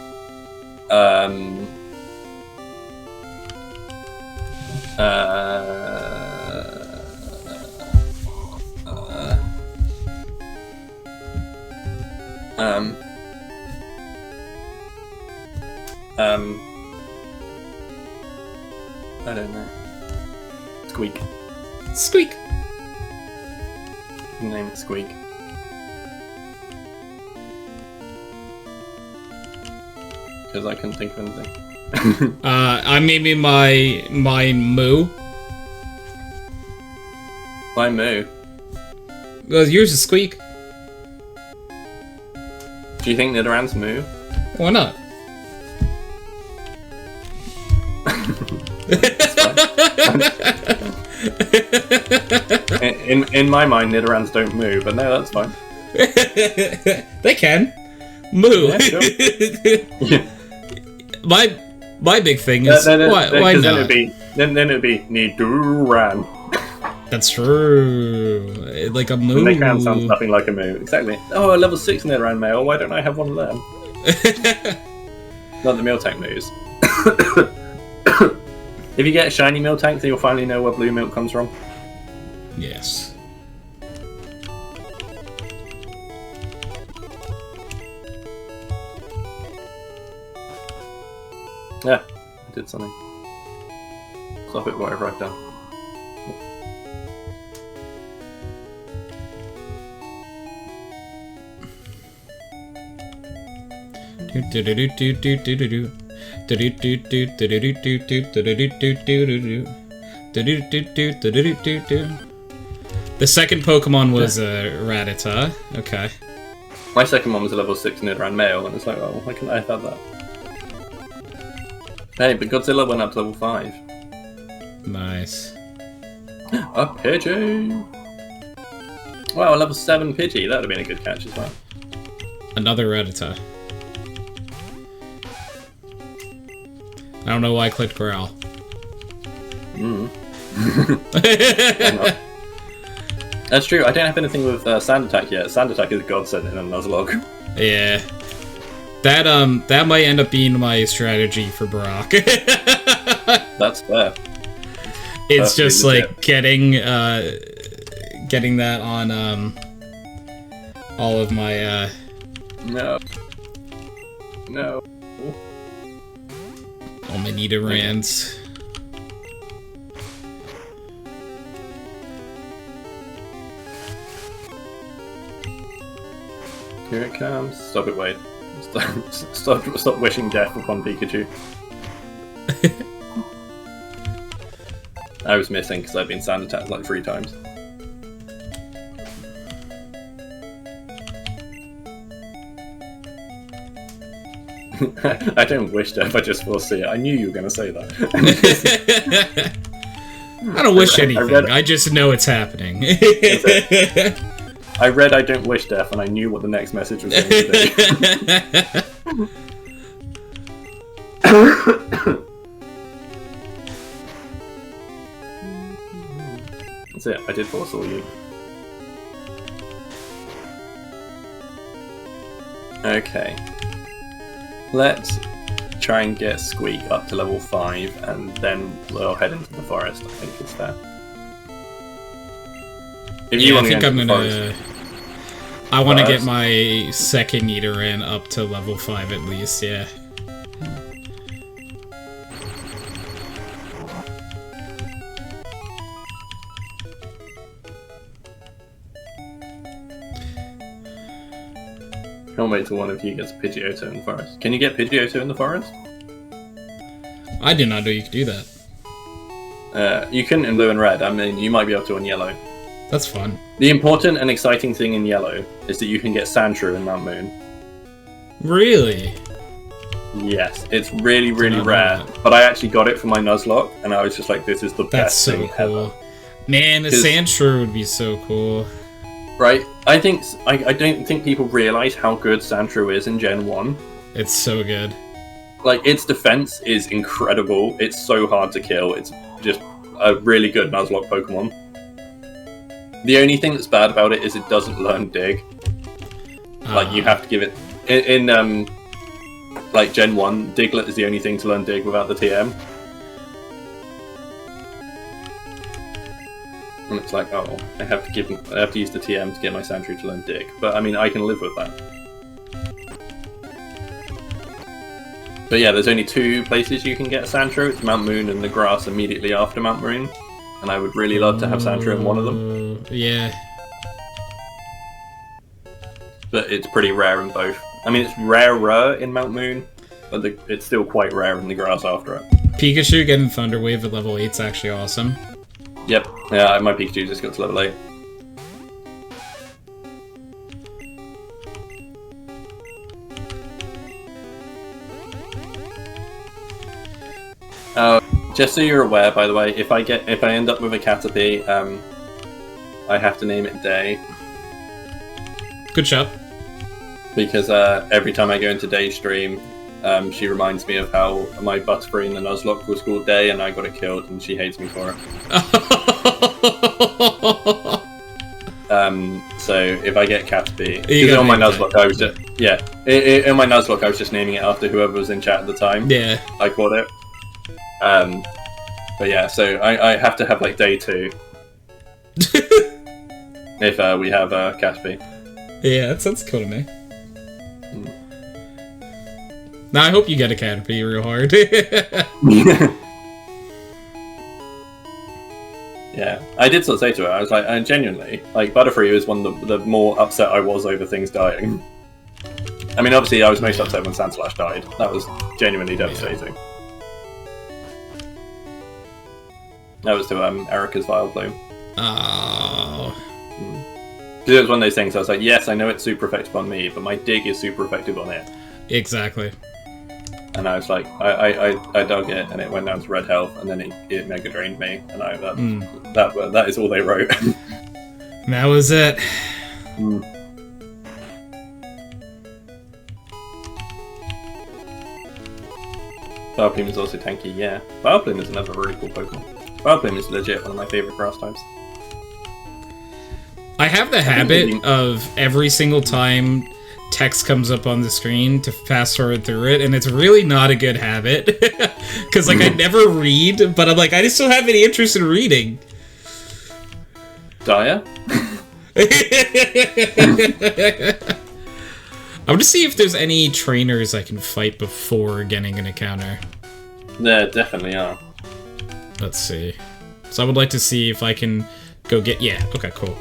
I don't know. Squeak. Squeak. Name it Squeak. Because I couldn't think of anything. I maybe my Moo. My Moo. Well, yours is Squeak. Do you think Nidoran's Moo? Why not? in my mind, Nidorans don't move, but no, that's fine. They can. Moo. Yeah, sure. My big thing is why not? Then it'd be Nidoran. That's true. Like a moo. Nidoran sounds nothing like a moo. Exactly. Oh, a level 6 Nidoran male. Why don't I have one of them? Not the Miltank moos. If you get a shiny Miltank, then you'll finally know where blue milk comes from. Yes. Yeah, I did something. Stop it, whatever I've done. The second Pokemon was Rattata. Okay. My second one was a level 6 Nidoran male, and it's like, oh, why couldn't I have had that? Hey, but Godzilla went up to level 5. Nice. A Pidgey! Wow, a level 7 Pidgey. That would have been a good catch as well. Another Rattata. I don't know why I clicked Growl. That's true, I don't have anything with Sand Attack yet. Sand Attack is a godsend in a Nuzlocke. Yeah. That might end up being my strategy for Brock. That's fair. It's just like getting that on all of my No. all my Nidorans. Here it comes. Stop it, Wade. Stop wishing death upon Pikachu. I was missing because I've been sand attacked like 3 times. I don't wish death, I just foresee it. I knew you were going to say that. I don't wish anything, I just know it's happening. I read I don't wish death and I knew what the next message was going to be. That's it, I did foresaw you. Okay. Let's try and get Squeak up to level 5 and then we'll head into the forest. I think it's fair. If you want I think to I'm gonna. I want to get Forest. my second Nidoran up to level 5 at least. Yeah. Can't wait till one of you gets a Pidgeotto in the forest. Can you get Pidgeotto in the forest? I did not know you could do that. You couldn't in blue and red. I mean, you might be able to in yellow. That's fun. The important and exciting thing in yellow is that you can get Sandshrew in Mount Moon. Really? Yes, it's really, really Not rare. that. But I actually got it for my Nuzlocke, and I was just like, this is the That's best so thing cool. ever. Man, a 'Cause- Sandshrew would be so cool. Right? I don't think people realise how good Sandshrew is in Gen 1. It's so good. Like, its defense is incredible. It's so hard to kill. It's just a really good Nuzlocke Pokemon. The only thing that's bad about it is it doesn't learn Dig. Like, you have to give it... In like, Gen 1, Diglett is the only thing to learn Dig without the TM. And it's like, oh, I have to use the TM to get my Sandshrew to learn Dig. But, I mean, I can live with that. But yeah, there's only 2 places you can get Sandshrew. It's Mount Moon and the grass immediately after Mount Moon. And I would really love to have Sandshrew in one of them. Yeah. But it's pretty rare in both. I mean, it's rarer in Mount Moon, but it's still quite rare in the grass after it. Pikachu getting Thunder Wave at level 8 is actually awesome. Yep, yeah, my Pikachu just got to level 8. Just so you're aware, by the way, if I end up with a Caterpie, I have to name it Day. Good shot. because every time I go into Daystream, she reminds me of how my Butterfree in the Nuzlocke was called Day, and I got it killed, and she hates me for it. So if I get Caterpie, because on my Nuzlocke I was just in my Nuzlocke I was just naming it after whoever was in chat at the time. Yeah, I called it. But yeah, so I have to have like Day 2 if we have Caterpie. Yeah, that sounds cool to me. Now I hope you get a Caterpie real hard. Yeah, I did sort of say to her, I was like, genuinely, like, Butterfree was one of the more upset I was over things dying. I mean, obviously, I was most upset when Sandslash died. That was genuinely devastating. That was to Erica's Vileplume. Oh. Because it was one of those things, I was like, yes, I know it's super effective on me, but my dig is super effective on it. Exactly. And I was like, I dug it, and it went down to red health, and then it mega drained me, and that is all they wrote. That was it. Vileplume is also tanky, yeah. Vileplume is another really cool Pokemon. Vileplume is legit one of my favorite grass types. I have the habit of every single time text comes up on the screen to fast forward through it, and it's really not a good habit. Because, like, I never read, but I'm like, I just don't have any interest in reading. Daya? I'm gonna see if there's any trainers I can fight before getting an encounter. There definitely are. Let's see. So I would like to see if I can go get... Yeah, okay, cool.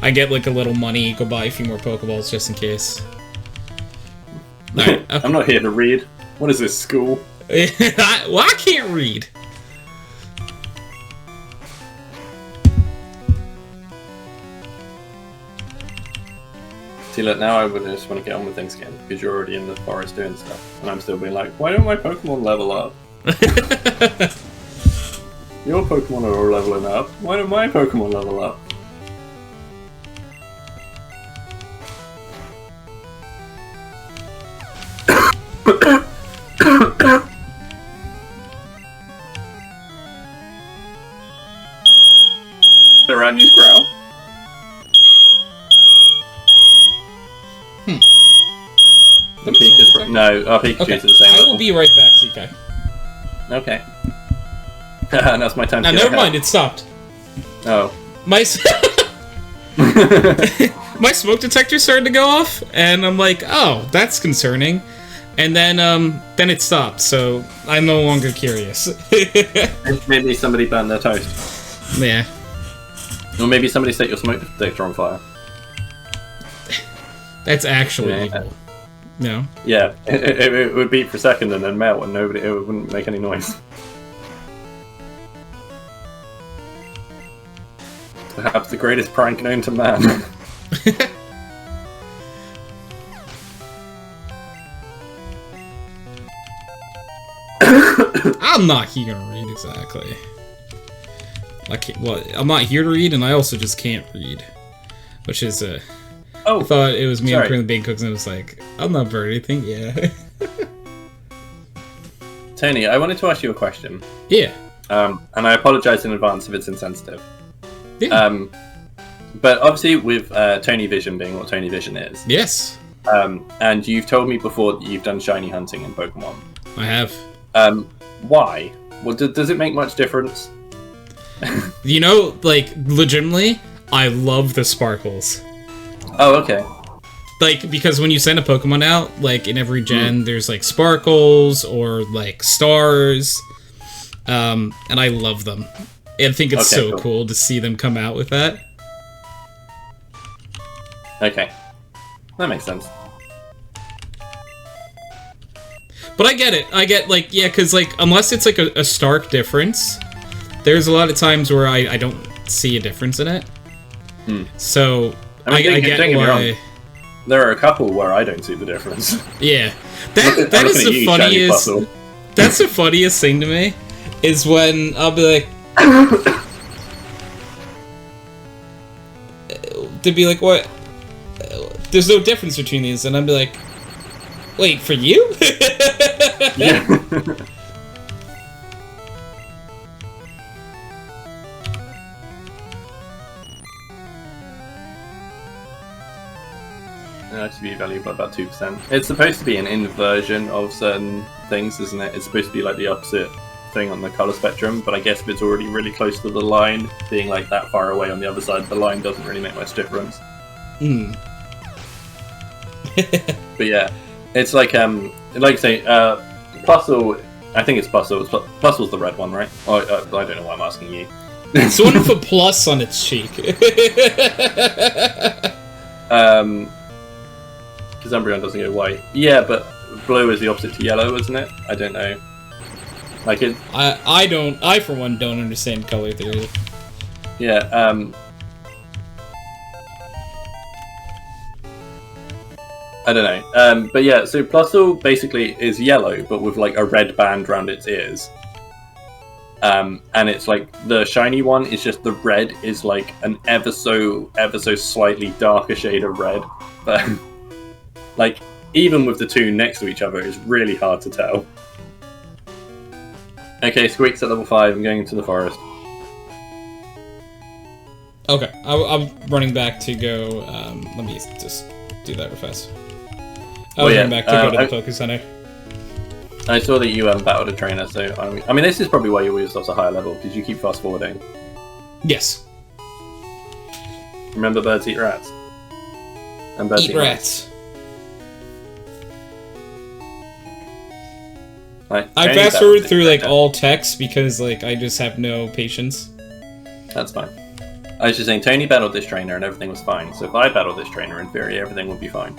I get, like, a little money, go buy a few more Pokeballs just in case. Right, okay. I'm not here to read. What is this, school? Well, I can't read. See, look, now I would just want to get on with things again, because you're already in the forest doing stuff, and I'm still being like, why don't my Pokemon level up? Your Pokemon are all leveling up. Why don't my Pokemon level up? Around you, growl. No, our Pikachu's the same I will be right back, CK. Okay. That's my time to never mind, it stopped. Oh. My my smoke detector started to go off, and I'm like, oh, that's concerning. And then it stopped, so I'm no longer curious. Maybe somebody burned their toast. Yeah. Or maybe somebody set your smoke detector on fire. That's actually evil. No. Yeah, it would beep for a second and then melt, and it wouldn't make any noise. Perhaps the greatest prank known to man. I'm not here to read exactly. I'm not here to read, and I also just can't read, which is I thought it was me and currently being cooks, and I was like, I'm not burning anything. Yeah. Tony, I wanted to ask you a question. Yeah. And I apologize in advance if it's insensitive. Yeah. But obviously, with Tony Vision being what Tony Vision is. Yes. And you've told me before that you've done shiny hunting in Pokemon. I have. Why? Well, does it make much difference? You know, like, legitimately, I love the sparkles. Oh, okay. Like, because when you send a Pokemon out, like, in every gen, there's, like, sparkles or, like, stars. And I love them. I think it's so cool to see them come out with that. Okay. That makes sense. But I get it. I get, like, yeah, because, like, unless it's, like, a stark difference, there's a lot of times where I don't see a difference in it. So, I get why... There are a couple where I don't see the difference. Yeah. That is the funniest... That's the funniest thing to me, is when I'll be like... to be like, what there's no difference between these, and I'd be like, wait, for you? Yeah. Attribute value by about 2%. It's supposed to be an inversion of certain things, isn't it? It's supposed to be like the opposite thing on the color spectrum, but I guess if it's already really close to the line, being like that far away on the other side of the line doesn't really make much difference. Hmm. But yeah, it's like say, Puzzle. I think it's Puzzle. Puzzle's the red one, right? Oh, I don't know why I'm asking you. It's the one with a plus on its cheek. Because Umbreon doesn't go white. Yeah, but blue is the opposite to yellow, isn't it? I don't know. Like it. I for one don't understand color theory. Yeah. I don't know. But yeah, so Plusle basically is yellow, but with like a red band around its ears. And it's like the shiny one is just the red is like an ever so slightly darker shade of red, but like even with the two next to each other, it's really hard to tell. Okay, Squeak's at level 5. I'm going into the forest. Okay, I'm running back to go. Let me just do that real fast. I'm running back to go to the Poké Center. I saw that you battled a trainer, so I mean, this is probably why you always yourself a higher level, because you keep fast forwarding. Yes. Remember, birds eat rats. And birds eat rats. Right, I fast forward through like all text because like I just have no patience. That's fine. I was just saying, Tony battled this trainer and everything was fine. So if I battled this trainer, in theory, everything would be fine.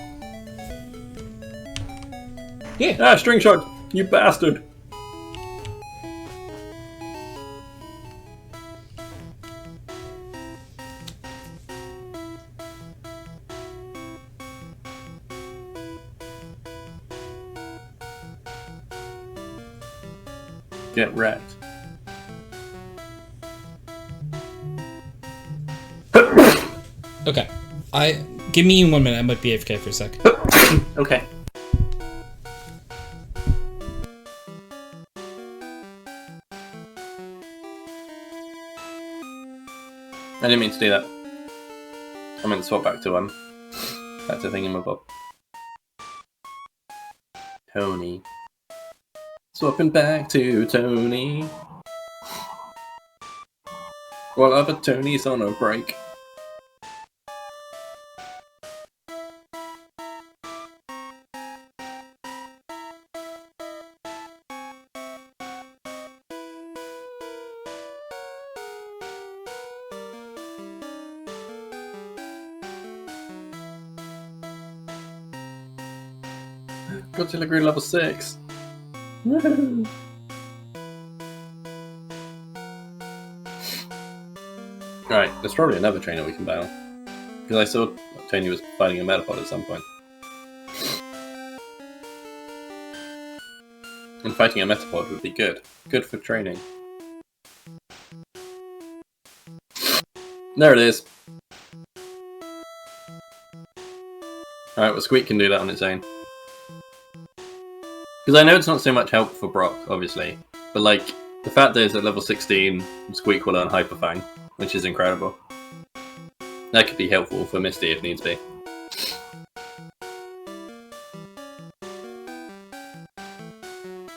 Yeah. Ah, string shot, you bastard! Get wrecked. Okay. Give me 1 minute, I might be AFK for a sec. Okay. I didn't mean to do that. I meant to swap back to Thingamabob. Tony. Swapping back to Tony. While other Tony's on a break. Godzilla grew level 6. Woohoo! Right, there's probably another trainer we can battle. Because I saw Tony was fighting a Metapod at some point. And fighting a Metapod would be good. Good for training. There it is. Alright, well Squeak can do that on its own. Because I know it's not so much help for Brock, obviously. But like, the fact that it's at level 16, Squeak will learn Hyper Fang, which is incredible. That could be helpful for Misty if needs be.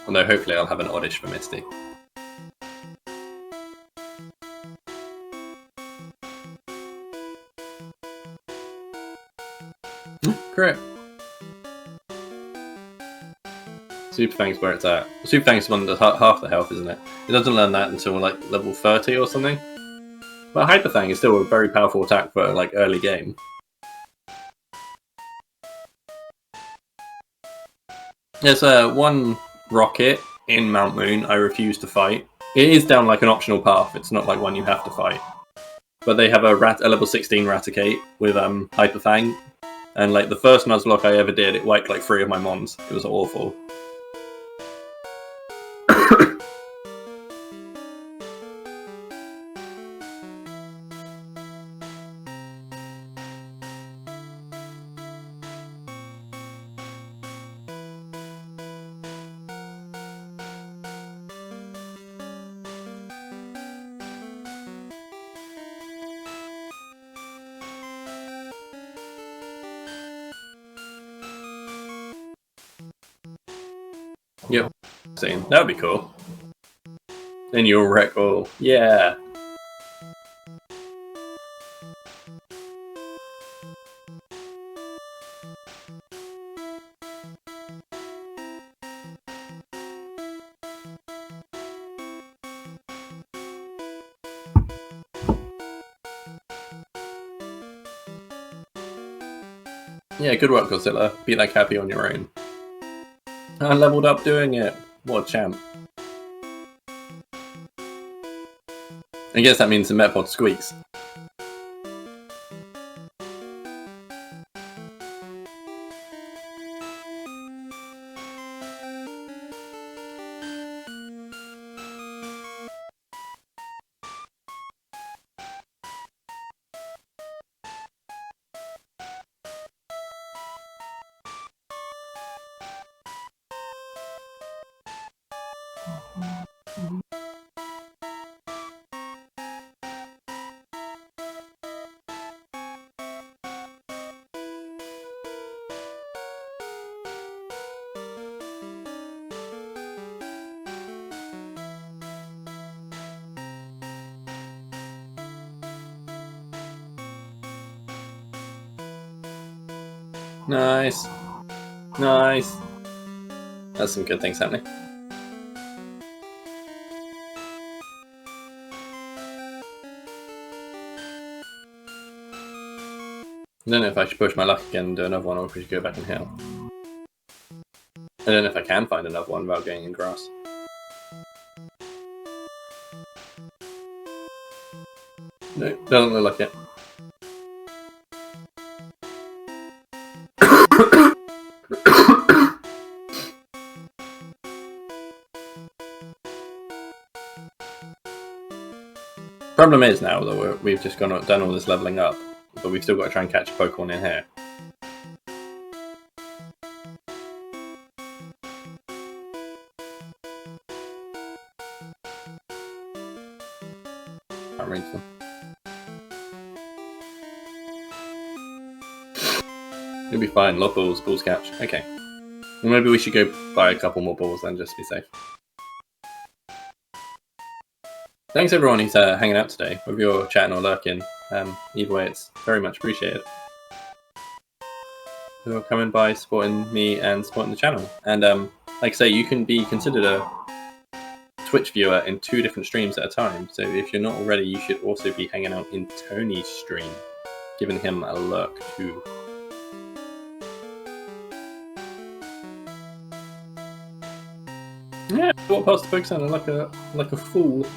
Although hopefully I'll have an Oddish for Misty. Correct. Super Fang's where it's at. Super Fang's one that does half the health, isn't it? It doesn't learn that until like level 30 or something. But Hyper Fang is still a very powerful attack for like early game. There's one rocket in Mount Moon I refuse to fight. It is down like an optional path, it's not like one you have to fight. But they have a level 16 Raticate with Hyper Fang. And like the first Nuzlocke I ever did, it wiped like 3 of my mons. It was awful. Yep. That would be cool. Then you'll wreck all. Yeah. Yeah, good work, Godzilla. Be like happy on your own. I leveled up doing it. What a champ. I guess that means the Metapod squeaks. Nice. Nice. That's some good things happening. I don't know if I should push my luck again and do another one, or if we should go back and heal. I don't know if I can find another one without going in grass. No, doesn't look like it. Problem is now that we've just done all this leveling up, but we've still got to try and catch a Pokemon in here. Can't reach them. You'll be fine. Lot balls, balls catch. Okay. Well, maybe we should go buy a couple more balls then, just to be safe. Thanks everyone who's hanging out today, whether you're chatting or lurking. Either way, it's very much appreciated. Who are coming by, supporting me and supporting the channel. And like I say, you can be considered a Twitch viewer in 2 different streams at a time. So if you're not already, you should also be hanging out in Tony's stream, giving him a lurk too. Yeah, walk past the Pokemon like a fool.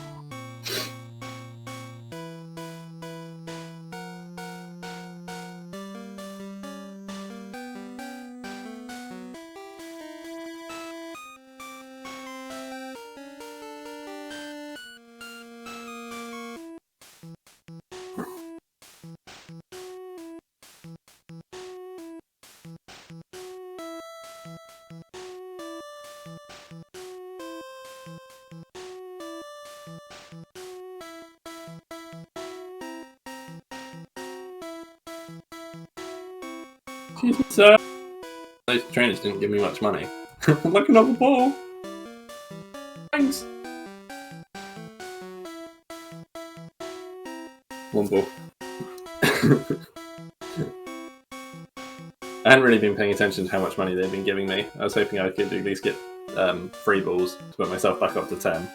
Jesus, those trainers didn't give me much money. Like another ball. Thanks. One ball. I hadn't really been paying attention to how much money they've been giving me. I was hoping I could at least get 3 balls to put myself back up to 10.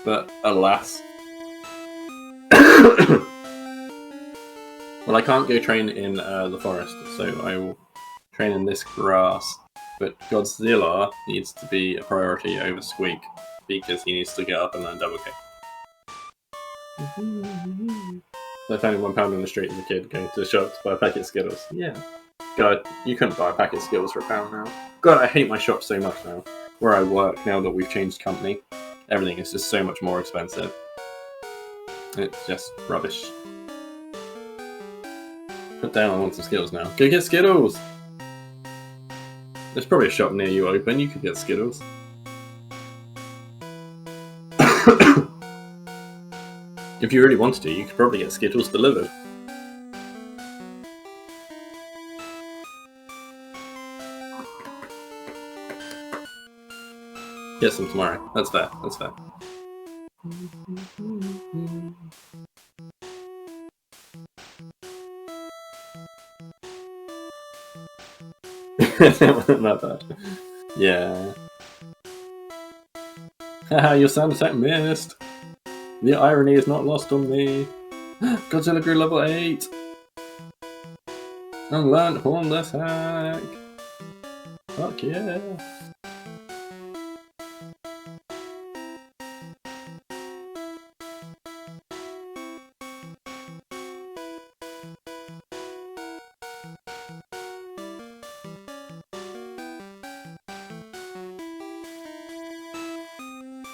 But alas. Well, I can't go train in the forest, so I will train in this grass. But Godzilla needs to be a priority over Squeak, because he needs to get up and learn double kick. So I found £1 on the street as a kid going to the shop to buy a packet of Skittles. Yeah. God, you couldn't buy a packet of Skittles for £1 now. God, I hate my shop so much now. Where I work, now that we've changed company, everything is just so much more expensive. It's just rubbish. Put down, I want some Skittles now. Go get Skittles! There's probably a shop near you open, you could get Skittles. If you really wanted to, you could probably get Skittles delivered. get some tomorrow. That's fair. That's fair. Not bad. Yeah. Haha, your sound attack missed. The irony is not lost on me. Godzilla grew level 8. And learned hornless hack. Fuck yeah.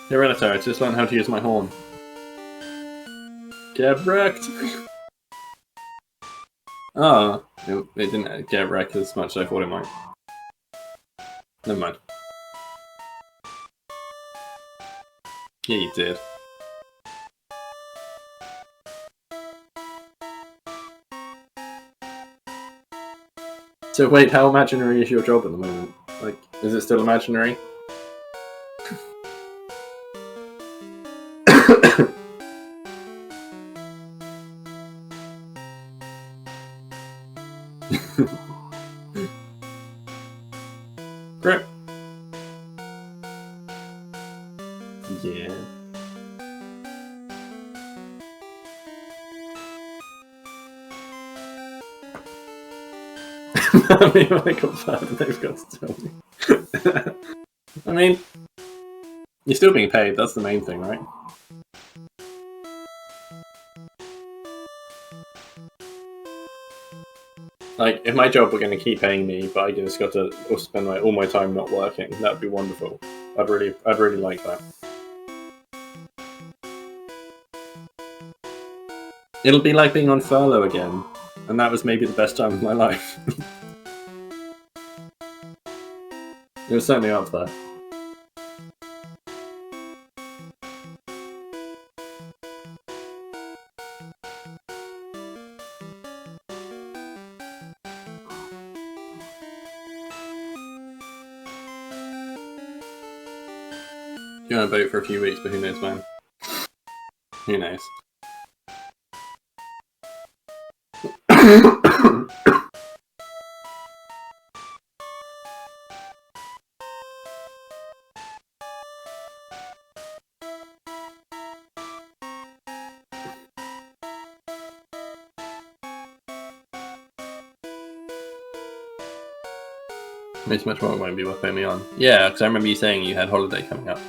Hereditary, I just learned how to use my horn. Get wrecked! Oh, it didn't get wrecked as much as I thought it might. Never mind. Yeah, you did. So wait, how imaginary is your job at the moment? Like, is it still imaginary? Great. Yeah. I mean, when I got bad, they've got to tell me. I mean, you're still being paid, that's the main thing, right? Like, if my job were going to keep paying me, but I just got to spend all my time not working, that would be wonderful. I'd really like that. It'll be like being on furlough again, and that was maybe the best time of my life. It was certainly up there. You're on a boat for a few weeks, but who knows when? Who knows? Makes much more won't be worth putting me on. Yeah, because I remember you saying you had holiday coming up.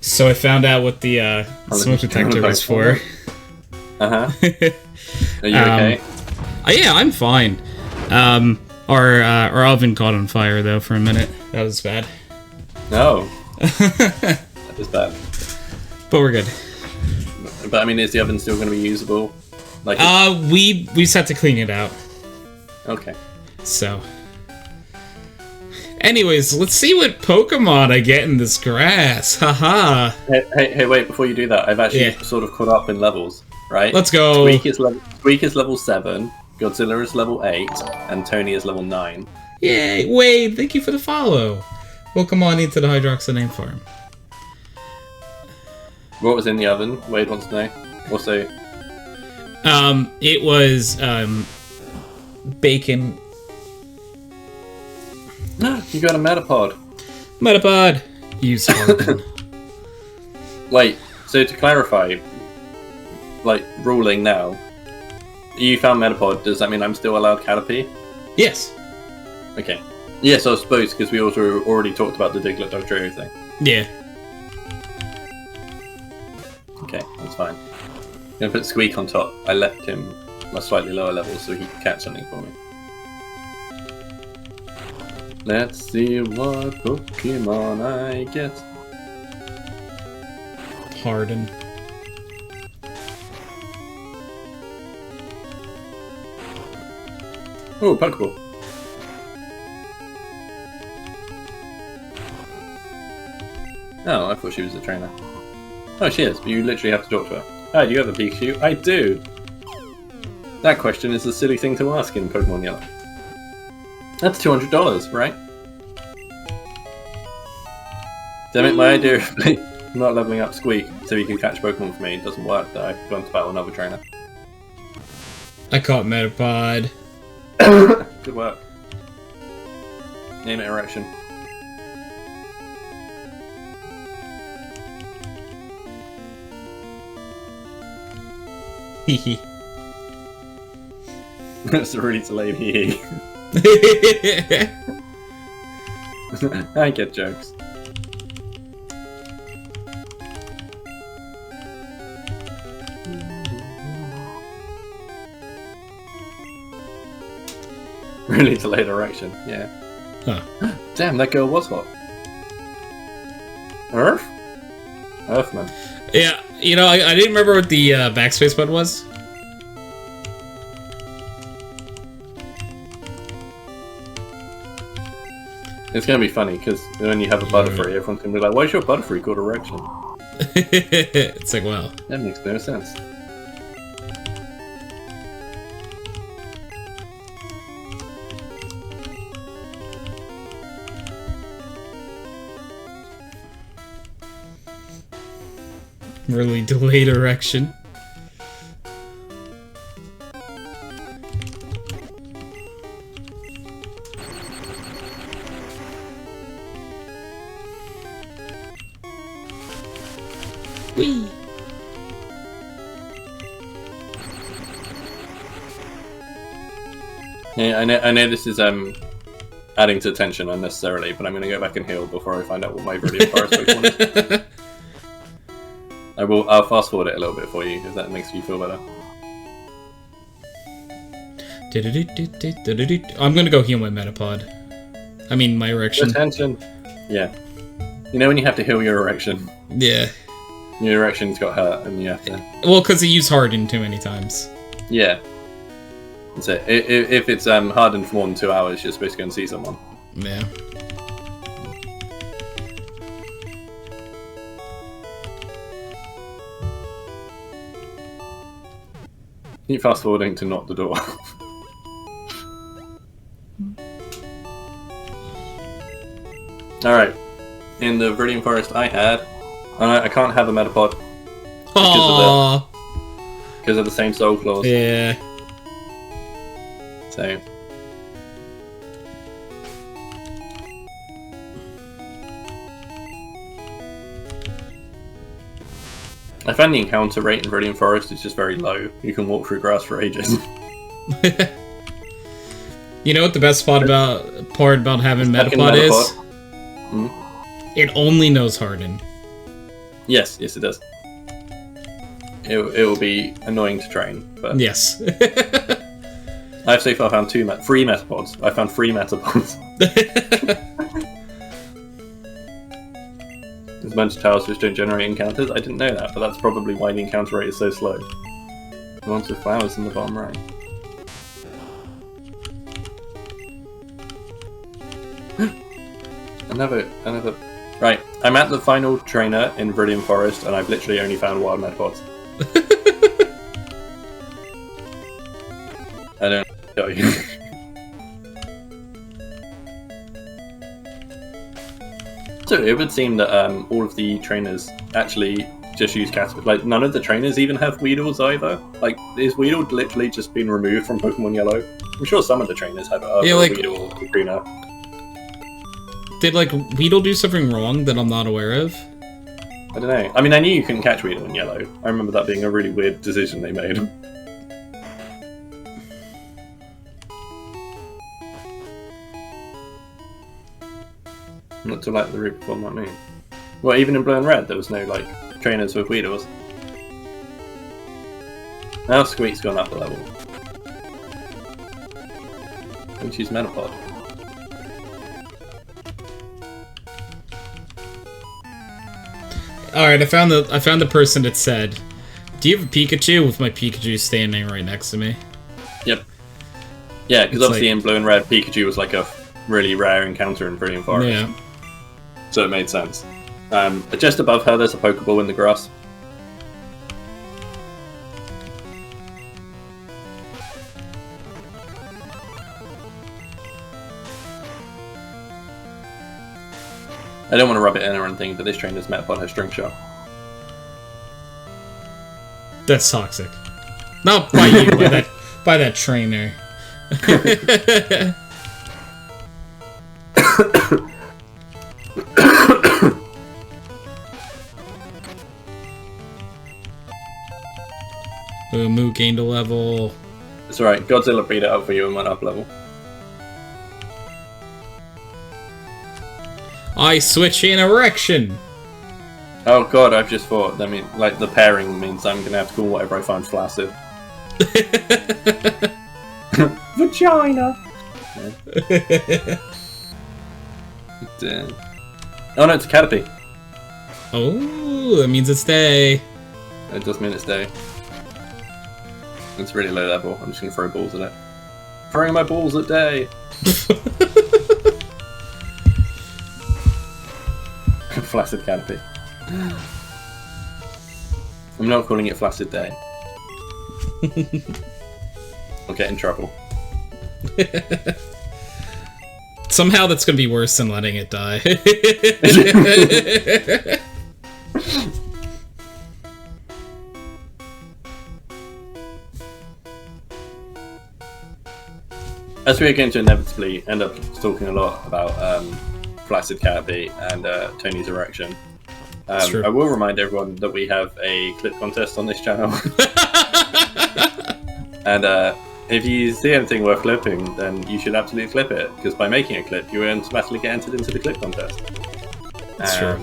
So I found out what the smoke detector was for. Uh-huh. Are you okay? Yeah, I'm fine. Our oven caught on fire, though, for a minute. That was bad. No. That is bad. But we're good. But, I mean, is the oven still going to be usable? Like, we just had to clean it out. Okay. So... Anyways, let's see what Pokemon I get in this grass. Haha. Hey, wait, before you do that, I've actually sort of caught up in levels, right? Let's go. Squeak is level 7, Godzilla is level 8, and Tony is level 9. Yay, Wade, thank you for the follow. Welcome on into the HydroxideAnt farm. What was in the oven? Wade wants to know. Also... it was, bacon. You got a Metapod. Metapod! You scorpion. Wait, so to clarify, like, ruling now, you found Metapod, does that mean I'm still allowed Caterpie? Yes. Okay. Yes, I suppose, because we also already talked about the Diglett Dugtrio thing. Yeah. Okay, that's fine. gonna put Squeak on top. I left him a slightly lower level so he could catch something for me. Let's see what Pokemon I get. Harden. Oh, Pokeball. Oh, I thought she was a trainer. Oh, she is, but you literally have to talk to her. Hi, do you have a Pikachu? I do! That question is a silly thing to ask in Pokemon Yellow. That's $200, right? Damn it, my idea of not leveling up Squeak so he can catch Pokemon for me doesn't work, though. I've gone to battle another trainer. I caught Metapod. Good work. Name it Erection. Hehe. That's a really delayed hee. I get jokes. Really delayed erection, yeah. Huh. Damn, that girl was hot. Earth? Earthman. Yeah, you know, I didn't remember what the backspace button was. It's gonna be funny, because when you have a Butterfree, everyone's gonna be like, why is your Butterfree called Erection? It's like, wow. That makes no sense. Really delayed erection. Whee! Yeah, I know this is adding to tension unnecessarily, but I'm gonna go back and heal before I find out what my Viridian Forest Pokemon is. I'll fast forward it a little bit for you, if that makes you feel better. I'm gonna go heal my Metapod. I mean, my erection. Attention! Yeah. You know when you have to heal your erection? Yeah. Your erection's got hurt, and you have to... Well, because he used Harden too many times. Yeah. That's it. If it's hardened for more than 2 hours, you're supposed to go and see someone. Yeah. Keep fast forwarding to not the door. Alright. In the Viridian Forest I had, I can't have a Metapod. Because of the same soul clause. Yeah. So. I find the encounter rate in Viridian Forest is just very low. You can walk through grass for ages. You know what the best part about having Metapod is? Hmm? It only knows Harden. Yes, it does. It will be annoying to train, but yes. I've so far found 3 Metapods. I found 3 Metapods. There's a bunch of towers which don't generate encounters. I didn't know that, but that's probably why the encounter rate is so slow. Ones with flowers in the bottom right. Another. Right, I'm at the final trainer in Viridian Forest, and I've literally only found wild Metapods. I don't tell you. So it would seem that all of the trainers actually just use Caterpillar. Like, none of the trainers even have Weedles either. Like, is Weedle literally just been removed from Pokemon Yellow? I'm sure some of the trainers have Weedle or Katrina. Did, like, Weedle do something wrong that I'm not aware of? I don't know. I mean, I knew you couldn't catch Weedle in Yellow. I remember that being a really weird decision they made. Not to like the root before, not me. Well, even in Blue and Red, there was no, like, trainers with Weedles. Now Squeak's gone up a level. And she's Metapod. Alright, I found the person that said, "Do you have a Pikachu?" with my Pikachu standing right next to me. Yep. Yeah, because obviously in Blue and Red, Pikachu was like a really rare encounter in Brilliant Forest. Yeah. So it made sense. Just above her, there's a Pokeball in the grass. I don't want to rub it in or anything, but this trainer's Metapod has String Shot. That's toxic. Not by you, by that trainer. Moo gained a level. It's alright, Godzilla beat it up for you and went up level. I switch in erection. Oh god, I've just thought. I mean, like, the pairing means I'm gonna have to call whatever I find flaccid. Vagina! Oh no, it's a Caterpie. Oh, that means it's day. It does mean it's day. It's really low level. I'm just gonna throw balls at it. Throwing my balls at day! Flaccid Caterpie. I'm not calling it Flaccid Day. I'll get in trouble. Somehow that's gonna be worse than letting it die. As we are going to inevitably end up talking a lot about Flaccid Caterpie and Tony's erection, I will remind everyone that we have a clip contest on this channel. And if you see anything worth clipping, then you should absolutely clip it, because by making a clip, you automatically get entered into the clip contest. That's true.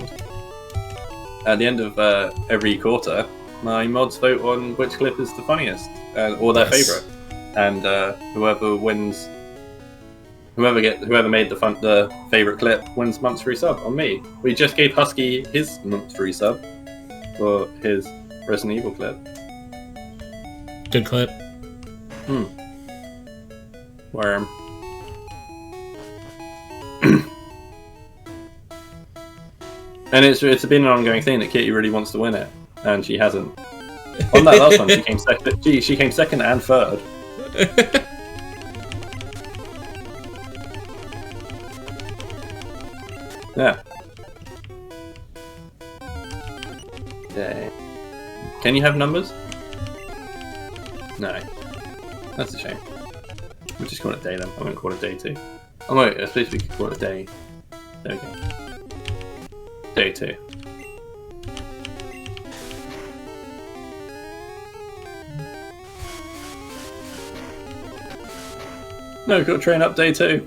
At the end of every quarter, my mods vote on which clip is the funniest, or their favourite. And whoever wins, whoever made the favourite clip wins month's free sub on me. We just gave Husky his month's free sub for his Resident Evil clip. Good clip. Worm. And it's been an ongoing thing that Kitty really wants to win it, and she hasn't. On that last one, she came second. She came second and third. Yeah. Day. Can you have numbers? No. That's a shame. We'll just call it day then. I won't call it day 2. Oh wait, I suppose we could call it day. There we go. Day 2. No, we've got to train up day 2.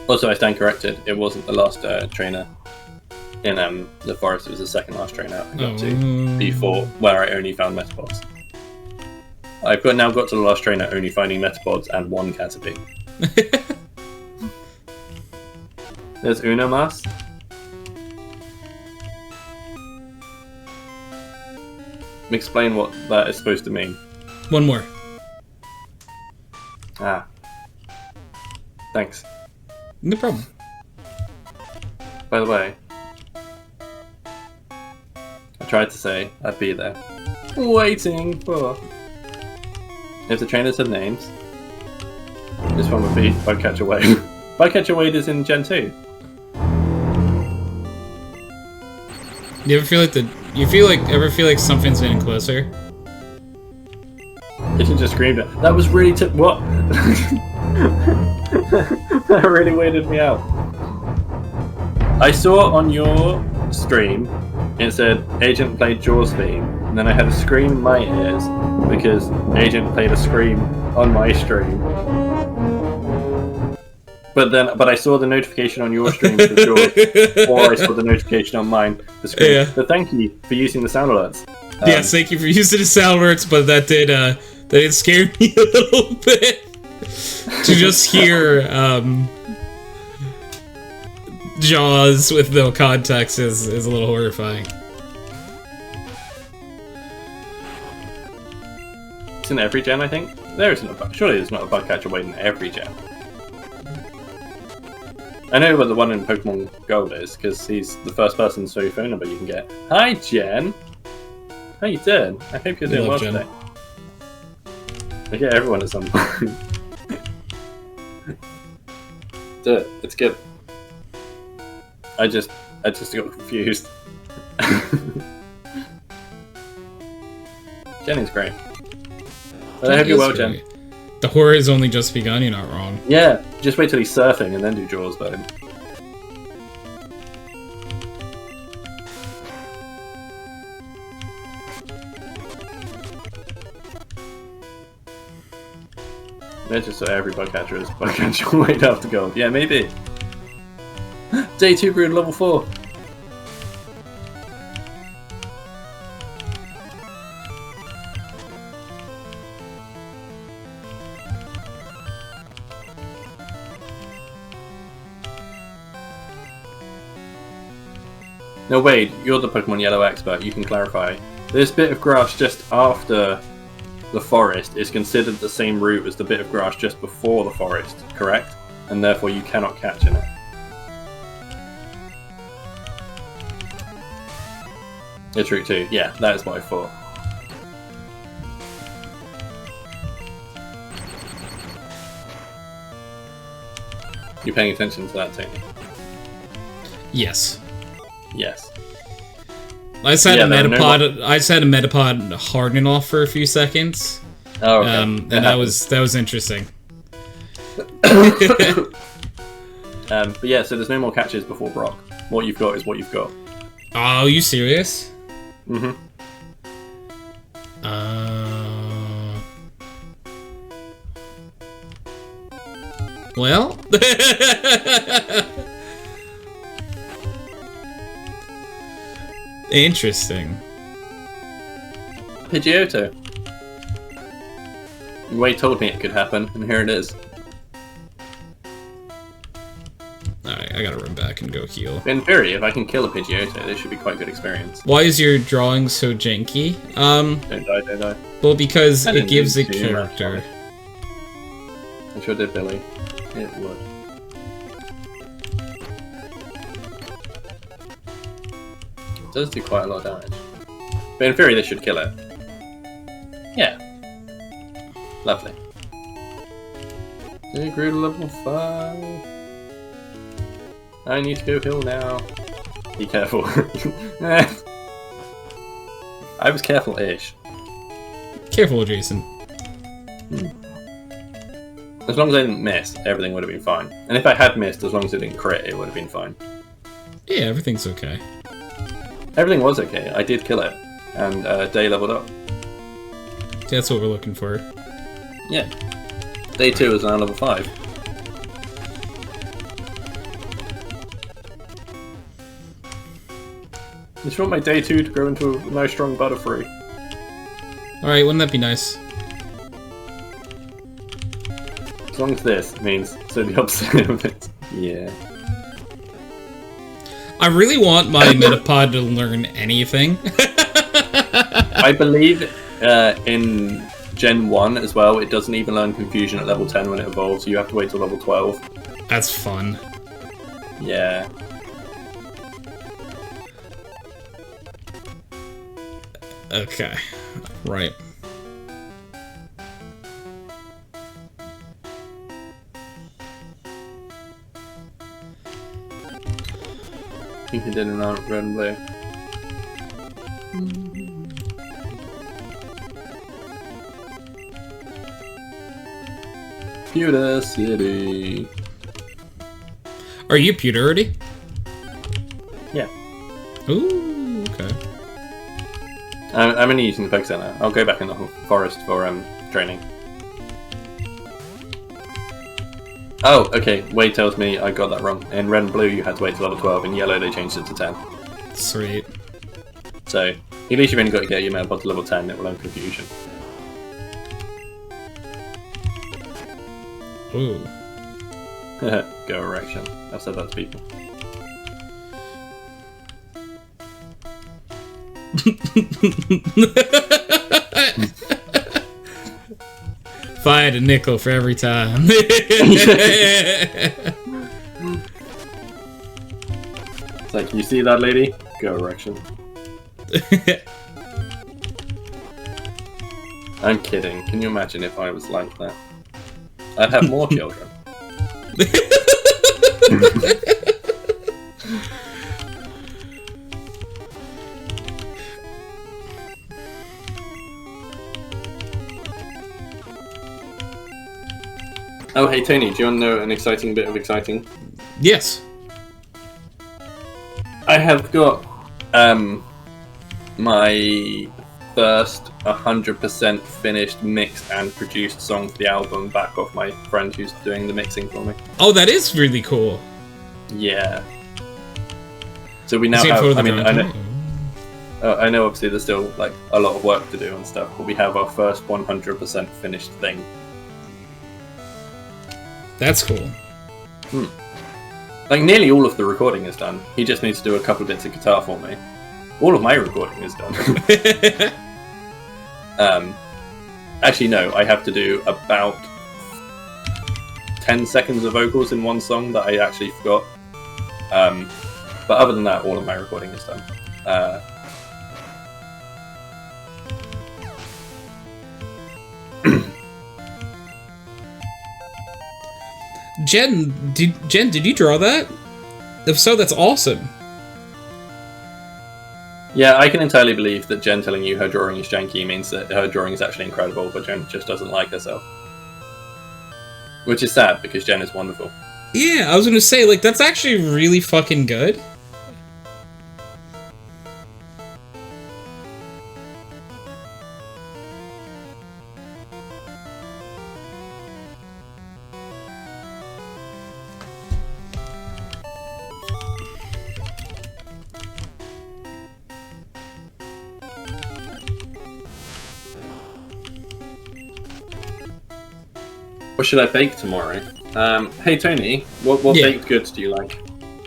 Also, I stand corrected. It wasn't the last trainer in the forest. It was the second last trainer I got to before, where I only found Metapods. I've now got to the last trainer only finding Metapods and 1 Caterpie. There's Unomas. Explain what that is supposed to mean. One more. Ah. Thanks. No problem. By the way, I tried to say I'd be there. Waiting for... If the trainers had names, this one would be Bycatcher Wade. Bycatcher Wade is in Gen 2. You ever feel like something's getting closer? Kitchen just screamed it. That was really what? That really weirded me out. I saw on your stream it said Agent played Jaws theme, and then I had a scream in my ears because Agent played a scream on my stream. But I saw the notification on your stream for sure, or I saw the notification on mine. The screen. Yeah. But thank you for using the sound alerts. Yes, thank you for using the sound alerts, but that did scare me a little bit to just hear Jaws with no context is a little horrifying. It's in every gen, I think. Surely there's not a bug catcher waiting in every gen. I know what the one in Pokemon Gold is, because he's the first person to show your phone number you can get. Hi, Jen! How you doing? I hope you're doing well today. I get everyone at some point. Do it. It's good. I just got confused. Jenning's great. But I hope you're well, Jen. The horror has only just begun, you're not wrong. Yeah, just wait till he's surfing and then do Jaws by him. That's just so every bug catcher is bug catcher wait after gold. Yeah, maybe. Day 2 grew to level 4. No, Wade, you're the Pokemon Yellow expert. You can clarify. This bit of grass just after the forest is considered the same route as the bit of grass just before the forest, correct? And therefore you cannot catch in it. It's Route 2. Yeah, that is what I thought. You're paying attention to that, Tony? Yes. Yes. I just had a Metapod harden off for a few seconds. Oh, okay. And that was interesting. But yeah, so there's no more catches before Brock. What you've got is what you've got. Oh, are you serious? Mm-hmm. Well. Interesting. Pidgeotto. Wade told me it could happen, and here it is. Alright, I gotta run back and go heal. In theory, if I can kill a Pidgeotto, this should be quite good experience. Why is your drawing so janky? Don't die. Well, because it gives a character. I sure did, Billy. It would. It does do quite a lot of damage. But in theory, this should kill it. Yeah. Lovely. It grew to level 5. I need to go heal now. Be careful. I was careful-ish. Careful, Jason. As long as I didn't miss, everything would have been fine. And if I had missed, as long as it didn't crit, it would have been fine. Yeah, everything's okay. Everything was okay. I did kill it. And Day leveled up. That's what we're looking for. Yeah. Day 2 is now level 5. I just want my Day 2 to grow into a nice strong Butterfree. Alright, wouldn't that be nice? As long as this means so the opposite of it. Yeah. I really want my Metapod to learn anything. I believe in Gen 1 as well, it doesn't even learn Confusion at level 10 when it evolves, so you have to wait till level 12. That's fun. Yeah. Okay. Right. I think he did an red and blue. Pewter City. Are you pewter already? Yeah. Ooh, okay. I'm only using the Poke Center. I'll go back in the forest for training. Oh, okay. Wade tells me I got that wrong. In red and blue, you had to wait till level 12. In yellow, they changed it to 10. Sweet. So, at least you've only got to get your mailbot to level 10. It will end confusion. Ooh. Go erection. I've said that to people. If I had a nickel for every time. It's like, you see that lady? Go erection. I'm kidding. Can you imagine if I was like that? I'd have more children. Oh, hey Tony, do you want to know an exciting bit of exciting? Yes. I have got my first 100% finished mixed and produced song for the album back off my friend who's doing the mixing for me. Oh, that is really cool. Yeah. So we now have. I know obviously there's still like a lot of work to do and stuff, but we have our first 100% finished thing. That's cool. Like nearly all of the recording is done. He just needs to do a couple bits of guitar for me. All of my recording is done. Actually, no. I have to do about 10 seconds of vocals in one song that I actually forgot. But other than that, all of my recording is done. Jen, did you draw that? If so, that's awesome. Yeah, I can entirely believe that Jen telling you her drawing is janky means that her drawing is actually incredible, but Jen just doesn't like herself. Which is sad, because Jen is wonderful. Yeah, I was gonna say, like, that's actually really fucking good. What should I bake tomorrow? Hey Tony, what baked goods do you like?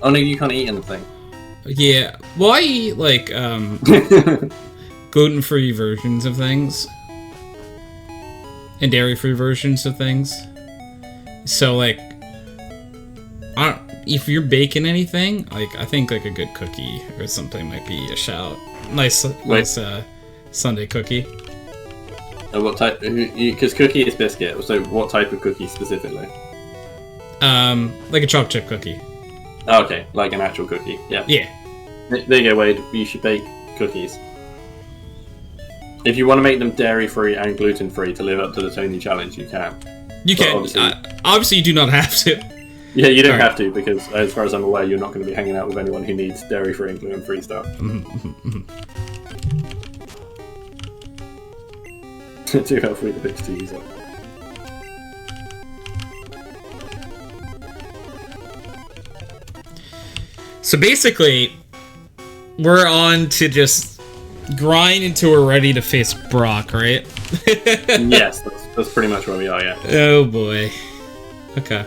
Oh no, you can't eat anything. Yeah, well I eat, like, gluten-free versions of things. And dairy-free versions of things. So, like, if you're baking anything, like, I think, like, a good cookie or something might be a shout. Nice Sunday cookie. What type? Because cookie is biscuit. So, what type of cookie specifically? Like a chocolate chip cookie. Oh, okay, like an actual cookie. Yeah. Yeah. There you go, Wade. You should bake cookies. If you want to make them dairy-free and gluten-free to live up to the Tony challenge, you can. You can. Obviously, you do not have to. Yeah, you don't have to, because as far as I'm aware, you're not going to be hanging out with anyone who needs dairy-free and gluten-free stuff. Too helpful to pitch to use it. So basically, we're on to just grind until we're ready to face Brock, right? Yes, that's pretty much where we are, yeah. Oh boy. Okay.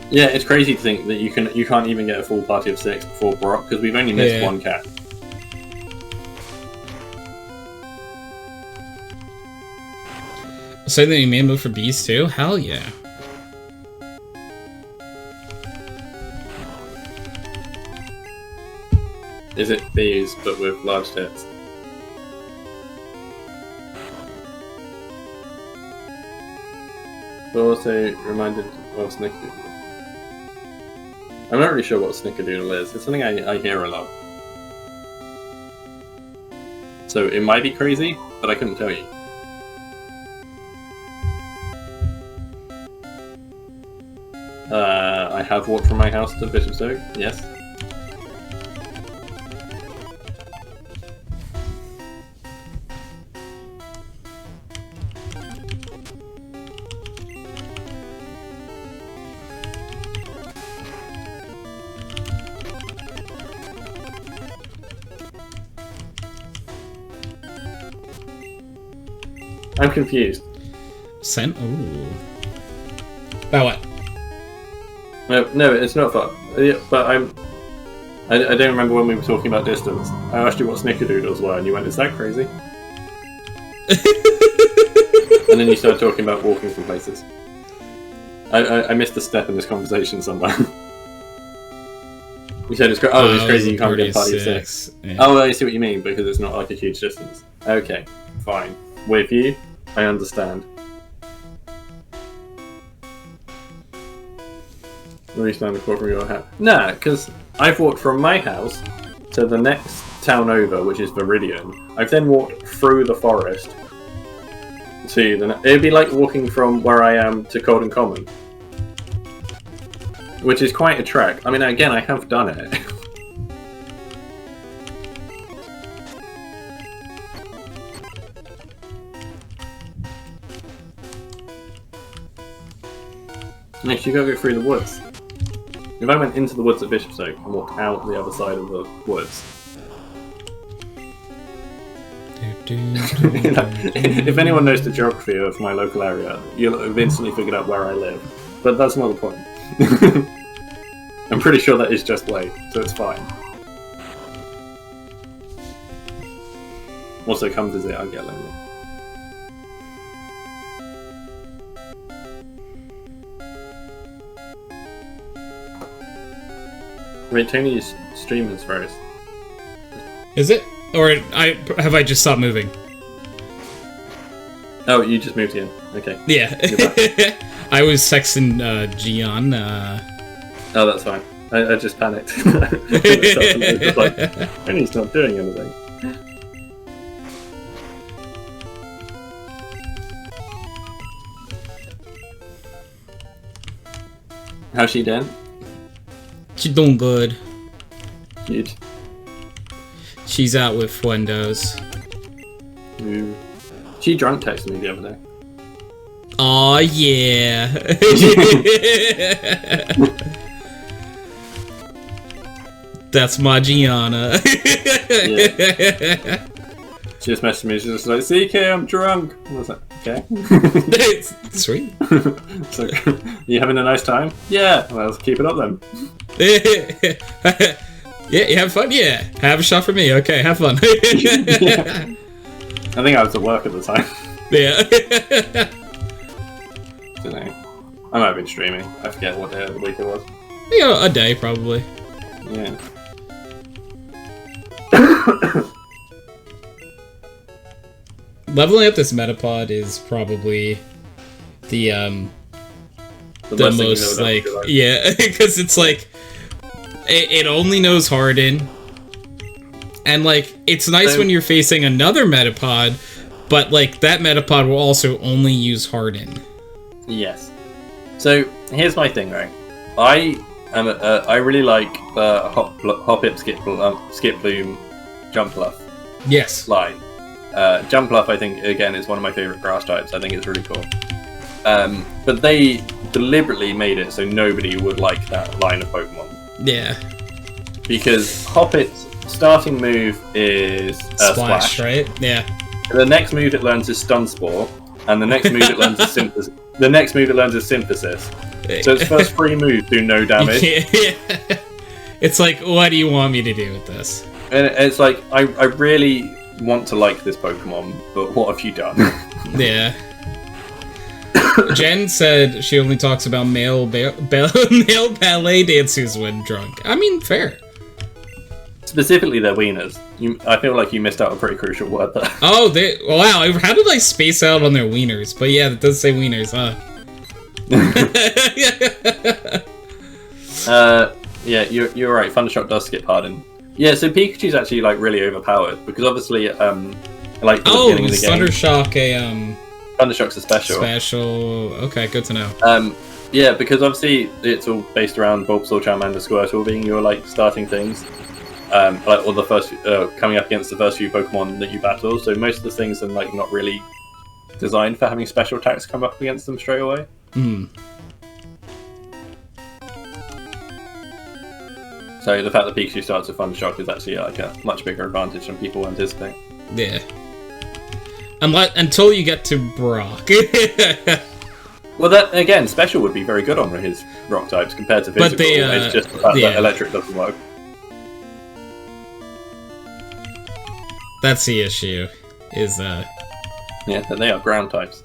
Yeah, it's crazy to think that you can't even get a full party of 6 before Brock, because we've only missed one cat. So then you may move for bees too? Hell yeah. Is it bees, but with large tits? But also reminded of Snickerdoodle. I'm not really sure what Snickerdoodle is. It's something I hear a lot. So it might be crazy, but I couldn't tell you. I have walked from my house to Bishopstoke, yes. I'm confused. Scent? Ooh. About what? No, it's not far. But I don't remember when we were talking about distance. I asked you what snickerdoodles were, and you went, "Is that crazy?" And then you started talking about walking from places. I missed a step in this conversation somewhere. You said it's crazy you can't get party of 6. Yeah. Oh, I see what you mean, because it's not like a huge distance. Okay, fine. With you, I understand. Will you stand a quarter from your house? Nah, because I've walked from my house to the next town over, which is Viridian. I've then walked through the forest to the... It'd be like walking from where I am to Colden Common. Which is quite a trek. I mean, again, I have done it. Next, you gotta go through the woods. If I went into the woods at Bishopstoke and walked out the other side of the woods... If anyone knows the geography of my local area, you'll have instantly figured out where I live. But that's not the point. I'm pretty sure that is just way, so it's fine. Also, come visit, I'll get lonely. Wait, Tony's stream is froze. Is it? Or have I just stopped moving? Oh, you just moved in. Okay. Yeah. I was sexting Gian. Oh, that's fine. I just panicked. And he's not doing anything. How's she doing? She's doing good. Good. She's out with Fuendos. Ooh. She drunk texted me the other day. Aw, yeah. That's my Gianna. Yeah. She just messaged me, she's just like, CK, I'm drunk. I was like, okay. Sweet. So, you having a nice time? Yeah. Well, let's keep it up then. Yeah, you have fun? Yeah. Have a shot for me. Okay, have fun. Yeah. I think I was at work at the time. Yeah. Don't know. I might have been streaming. I forget what day of the week it was. Yeah, a day probably. Yeah. Leveling up this Metapod is probably the most like yeah, because it's like it only knows Harden, and like it's nice when you're facing another Metapod, but like that Metapod will also only use Harden. Yes. So here's my thing, right? I really like Hop Hip Skip Bloom Jump Bluff. Yes. Line. Jump Bluff, I think, again, is one of my favourite grass types. I think it's really cool. But they deliberately made it so nobody would like that line of Pokemon. Yeah. Because Hoppit's starting move is Splash, right? Yeah. The next move it learns is Stun Spore, and the next move it learns is Synthesis. The next move it learns is Synthesis. So its first 3 moves do no damage. Yeah. It's like, what do you want me to do with this? And it's like, I really want to like this Pokemon, but what have you done? Yeah. Jen said she only talks about male ballet dancers when drunk. I mean, fair. Specifically their wieners. I feel like you missed out a pretty crucial word there. Oh, wow. How did I space out on their wieners? But yeah, it does say wieners, huh? Yeah, you're right. Thundershock does skip Harden. Yeah, so Pikachu's actually like really overpowered because obviously, like the beginning of the game, Thundershock Thundershock's a special. Okay, good to know. Yeah, because obviously it's all based around Bulbasaur, Charmander, Squirtle being your like starting things. Or the first coming up against the first few Pokemon that you battle. So most of the things are like not really designed for having special attacks come up against them straight away. Hmm. So the fact that Pikachu starts with Thundershock is actually like a much bigger advantage than people anticipate. Yeah. Until you get to Brock. Well, that again, special would be very good on his rock types compared to physical. It's just the fact that electric doesn't work. That's the issue. Yeah, that they are ground types.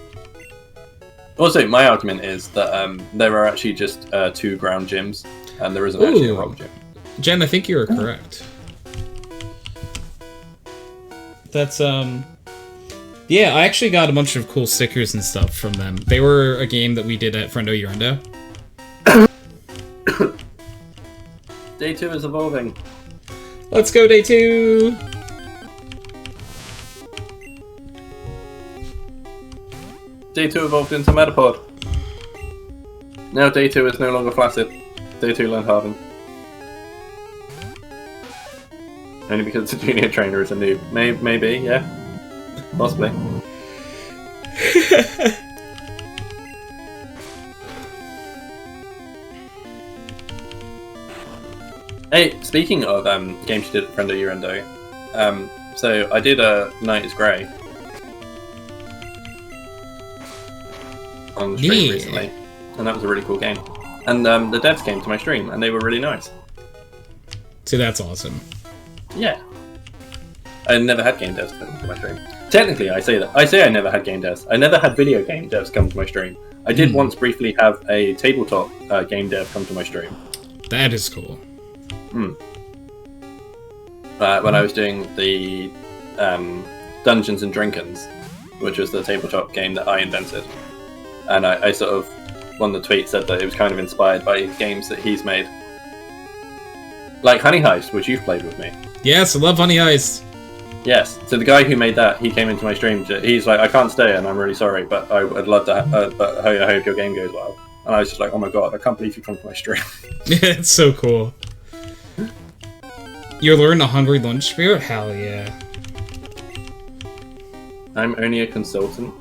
Also, my argument is that there are actually just 2 ground gyms, and there isn't actually a rock gym. Jen, I think you are correct. That's yeah, I actually got a bunch of cool stickers and stuff from them. They were a game that we did at Friendo Urendo. Day 2 is evolving. Let's go, Day 2! Day 2 evolved into Metapod. Now Day 2 is no longer flaccid. Day 2 learned Harden. Only because the junior trainer is a noob. Maybe, yeah. Possibly. Hey, speaking of games you did at Friendo Urendo, so I did Night is Grey on the stream recently, and that was a really cool game. And the devs came to my stream, and they were really nice. So that's awesome. Yeah. I never had game devs come to my stream. Technically, I say I never had game devs. I never had video game devs come to my stream. I did once briefly have a tabletop game dev come to my stream. That is cool. When I was doing the Dungeons and Drinkins, which was the tabletop game that I invented. And I sort of, one of the tweets said that it was kind of inspired by games that he's made. Like Honey Heist, which you've played with me. Yes, I love Honey Heist. Yes, so the guy who made that, he came into my stream. He's like, I can't stay, and I'm really sorry, but I'd love to. But I hope your game goes well. And I was just like, oh my god, I can't believe you come to my stream. It's so cool. You learn the hungry lunch spirit? Hell yeah. I'm only a consultant.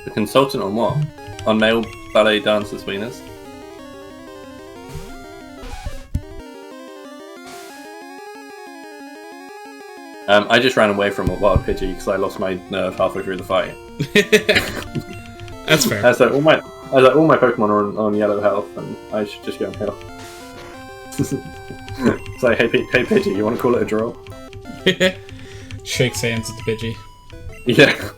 A consultant on what? On male ballet dancers, wieners? I just ran away from a wild Pidgey because I lost my nerve halfway through the fight. That's fair. I was like, all my Pokemon are on yellow health, and I should just go on health. It's like, hey Pidgey, you want to call it a draw? Shakes hands with the Pidgey. Yeah.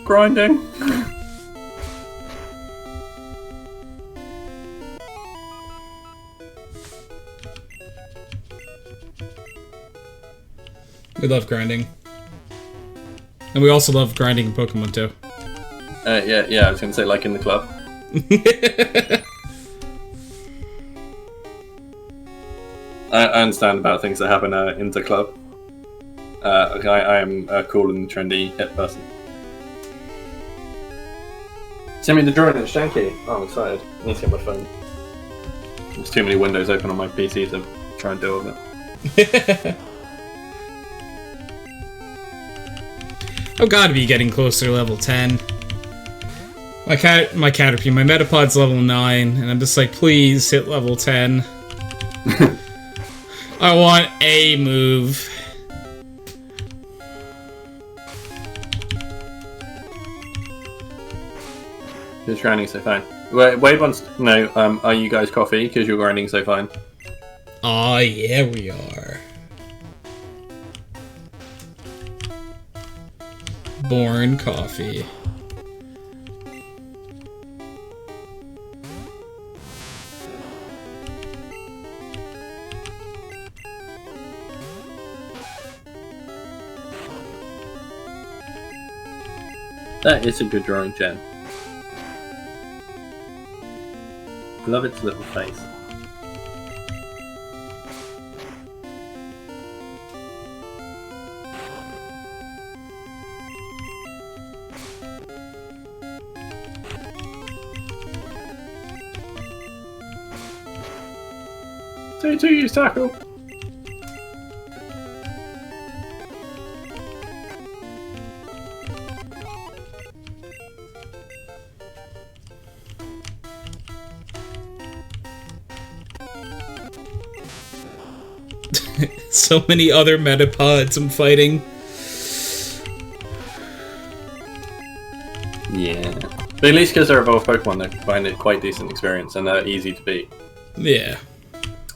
Grinding. We love grinding. And we also love grinding in Pokemon too. Yeah, I was gonna say like in the club. I understand about things that happen in the club. I am a cool and trendy hip person. Send me the drawing, it's janky. Oh, I'm excited. I need to get my phone. There's too many windows open on my PC to try and deal with it. I've got to be getting closer to level 10. My Caterpie, my Metapod's level 9, and I'm just like, please hit level 10. I want a move. Who's grinding so fine? Wade wants to know, are you guys coffee? Because you're grinding so fine. Aw, yeah, we are. Born coffee. That is a good drawing, Jen. I love its little face. Day 2 use tackle. So many other metapods I'm fighting. Yeah. But at least because they're evolved Pokemon, they find it quite decent experience and they're easy to beat. Yeah.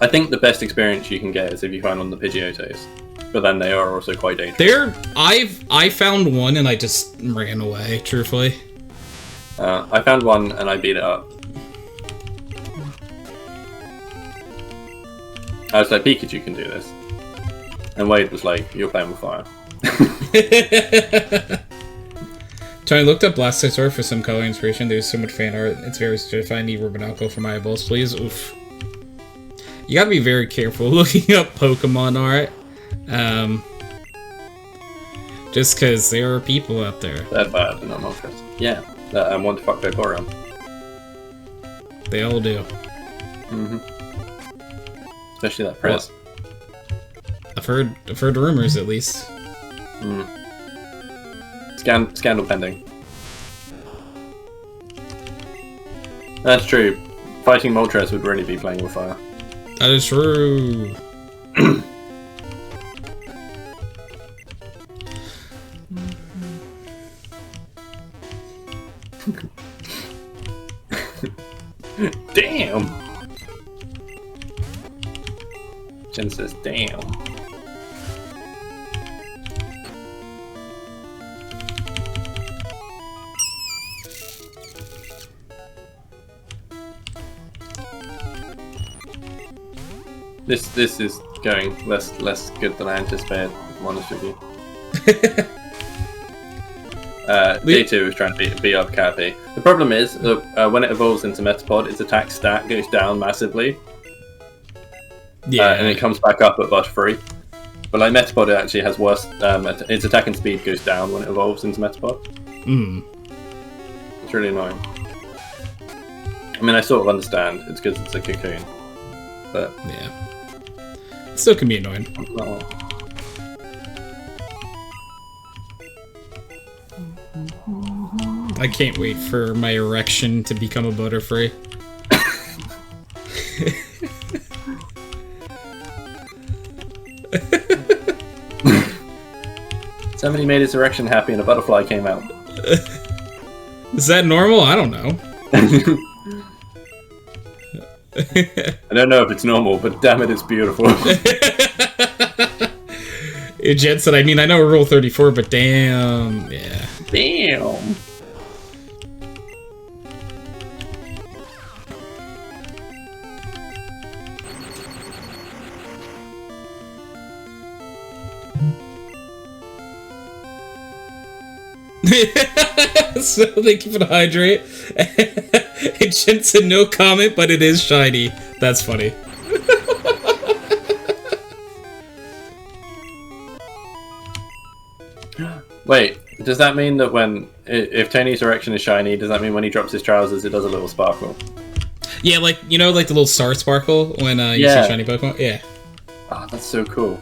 I think the best experience you can get is if you find one of the Pidgeotos. But then they are also quite dangerous. I found one and I just ran away, truthfully. I found one and I beat it up. I was like, Pikachu can do this. And Wade was like, you're playing with fire. Tony looked up Blastoise for some color inspiration. There's so much fan art. It's very certified. I need Rubinalco for my eyeballs, please. Oof. You gotta be very careful looking up Pokemon art. Just because there are people out there. They're bad and I'm not interested. Yeah, that want to fuck their Vaporeon. They all do. Mm-hmm. Especially that Prez. I've heard rumors at least. Mm. Scandal pending. That's true. Fighting Moltres would really be playing with fire. That is true. Damn! Jen says, damn. This is going less good than I anticipated, if I'm honest with you. Day 2 is trying to beat up Cappy. The problem is that when it evolves into Metapod, its attack stat goes down massively. Yeah. And it comes back up at Butterfree. But like Metapod, it actually has worse. Its attack and speed goes down when it evolves into Metapod. Mm. It's really annoying. I mean, I sort of understand. It's because it's a cocoon. But yeah. It still can be annoying. Oh. I can't wait for my erection to become a Butterfree. Somebody made his erection happy and a butterfly came out. Is that normal? I don't know. I don't know if it's normal, but damn it, it's beautiful. Jen said, I mean, I know Rule 34, but damn, yeah. Damn. So thank you for the hydrate. And Jen said no comment, but it is shiny. That's funny. Wait, does that mean that if Tony's erection is shiny, does that mean when he drops his trousers it does a little sparkle? Yeah, like, you know, like the little star sparkle when you see shiny Pokemon? Yeah. Oh, that's so cool.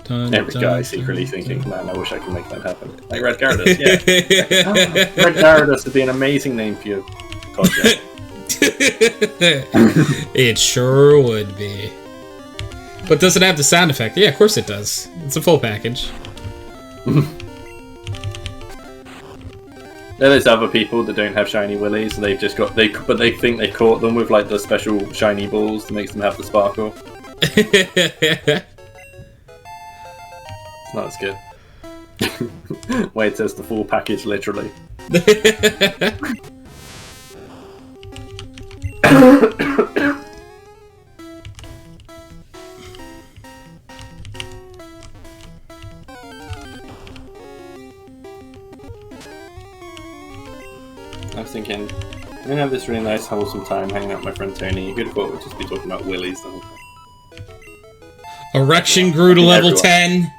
Every guy secretly thinking, man, I wish I could make that happen. Like Red Gyarados, yeah. Red Gyarados would be an amazing name for your project. It sure would be. But does it have the sound effect? Yeah, of course it does. It's a full package. There's other people that don't have shiny willies, and they've just got but they think they caught them with like the special shiny balls that makes them have the sparkle. It's not as good. Wait, it says the full package, literally. I was thinking, I'm gonna have this really nice, wholesome time hanging out with my friend Tony. Who'd have thought we'd just be talking about willies the whole time? Erection grew to level 10.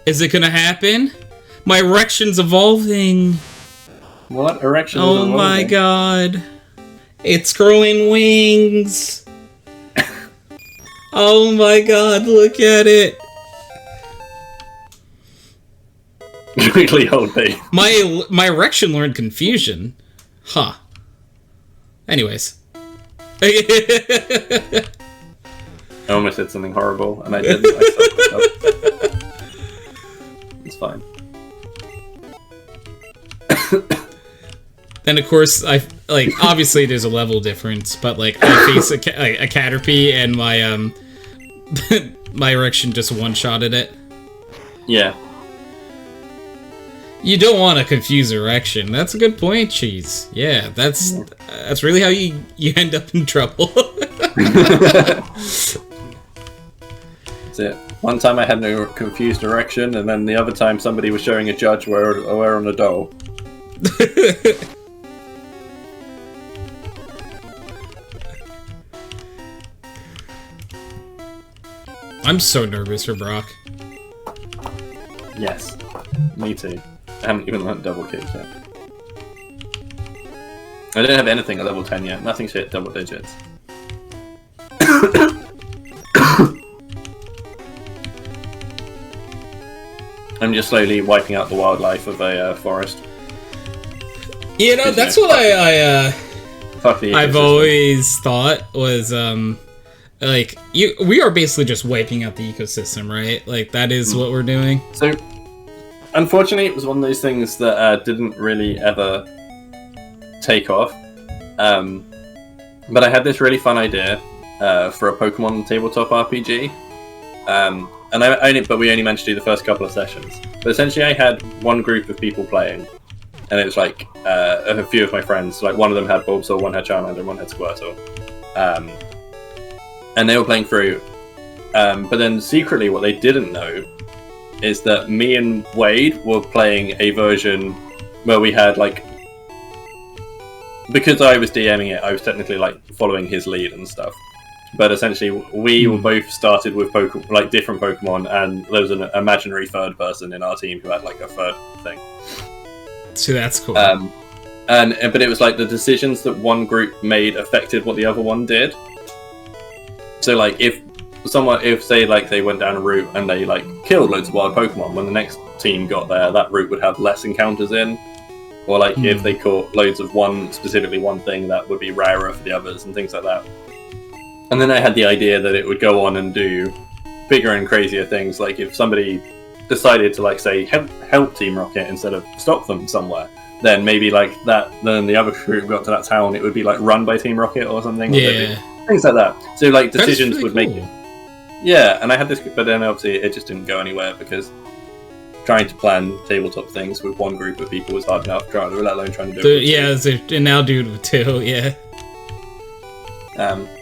Is it gonna happen? My erection's evolving. What? Erection is Oh evolving? my god. It's growing wings. Oh my god, look at it. Really hold me. My erection learned confusion. Huh. Anyways. I almost said something horrible, and I didn't. I stopped myself. It's fine. Then of course obviously there's a level difference, but like I face a Caterpie and my my erection just one-shotted it. Yeah. You don't want to confuse erection. That's a good point, Cheese. Yeah, that's really how you end up in trouble. That's it. One time I had no confused erection, and then the other time somebody was showing a judge where on a doll. I'm so nervous for Brock. Yes. Me too. I haven't even learned double kicks yet. I don't have anything at level 10 yet. Nothing's hit double digits. I'm just slowly wiping out the wildlife of a forest. You know, that's what I've always thought was like we are basically just wiping out the ecosystem, right? Like that is what we're doing. So unfortunately, it was one of those things that didn't really ever take off. But I had this really fun idea for a Pokemon tabletop RPG. But we only managed to do the first couple of sessions. But essentially, I had one group of people playing, and it was like a few of my friends. Like one of them had Bulbasaur, one had Charmander, one had Squirtle, and they were playing through. But then secretly, what they didn't know is that me and Wade were playing a version where we had like, because I was DMing it, I was technically like following his lead and stuff. But essentially, we were both started with different Pokemon, and there was an imaginary third person in our team who had like a third thing. So that's cool. But it was like the decisions that one group made affected what the other one did. So like if say like they went down a route and they like killed loads of wild Pokemon, when the next team got there, that route would have less encounters in. Or like if they caught loads of specifically one thing, that would be rarer for the others and things like that. And then I had the idea that it would go on and do bigger and crazier things, like if somebody decided to like say help Team Rocket instead of stop them somewhere, then maybe like that, then the other group got to that town, it would be like run by Team Rocket or something. Yeah. Things like that. So like decisions really would make cool. it. Yeah, and I had this, but then obviously it just didn't go anywhere because trying to plan tabletop things with one group of people was hard enough, let alone trying to do it. Yeah, and now do it with two, yeah.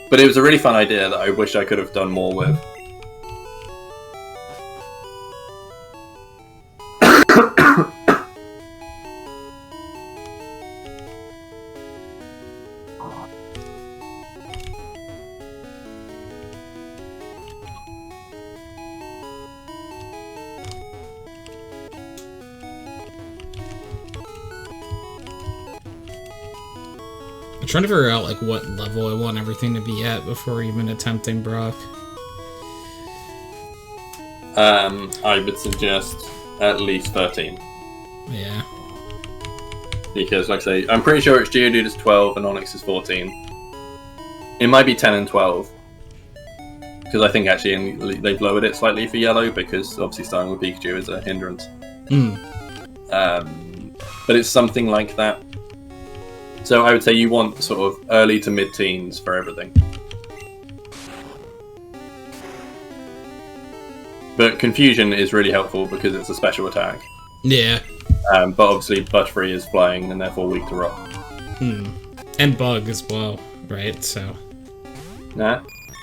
But it was a really fun idea that I wish I could have done more with. I'm trying to figure out like what level I want everything to be at before even attempting Brock. I would suggest at least 13. Yeah. Because, like I say, I'm pretty sure it's Geodude is 12 and Onyx is 14. It might be 10 and 12. Because I think actually they've lowered it slightly for Yellow, because obviously starting with Pikachu is a hindrance. But it's something like that. So I would say you want sort of early to mid-teens for everything. But Confusion is really helpful because it's a special attack. Yeah. But obviously Butterfree is flying and therefore weak to rock. And Bug as well, right? So. Nah.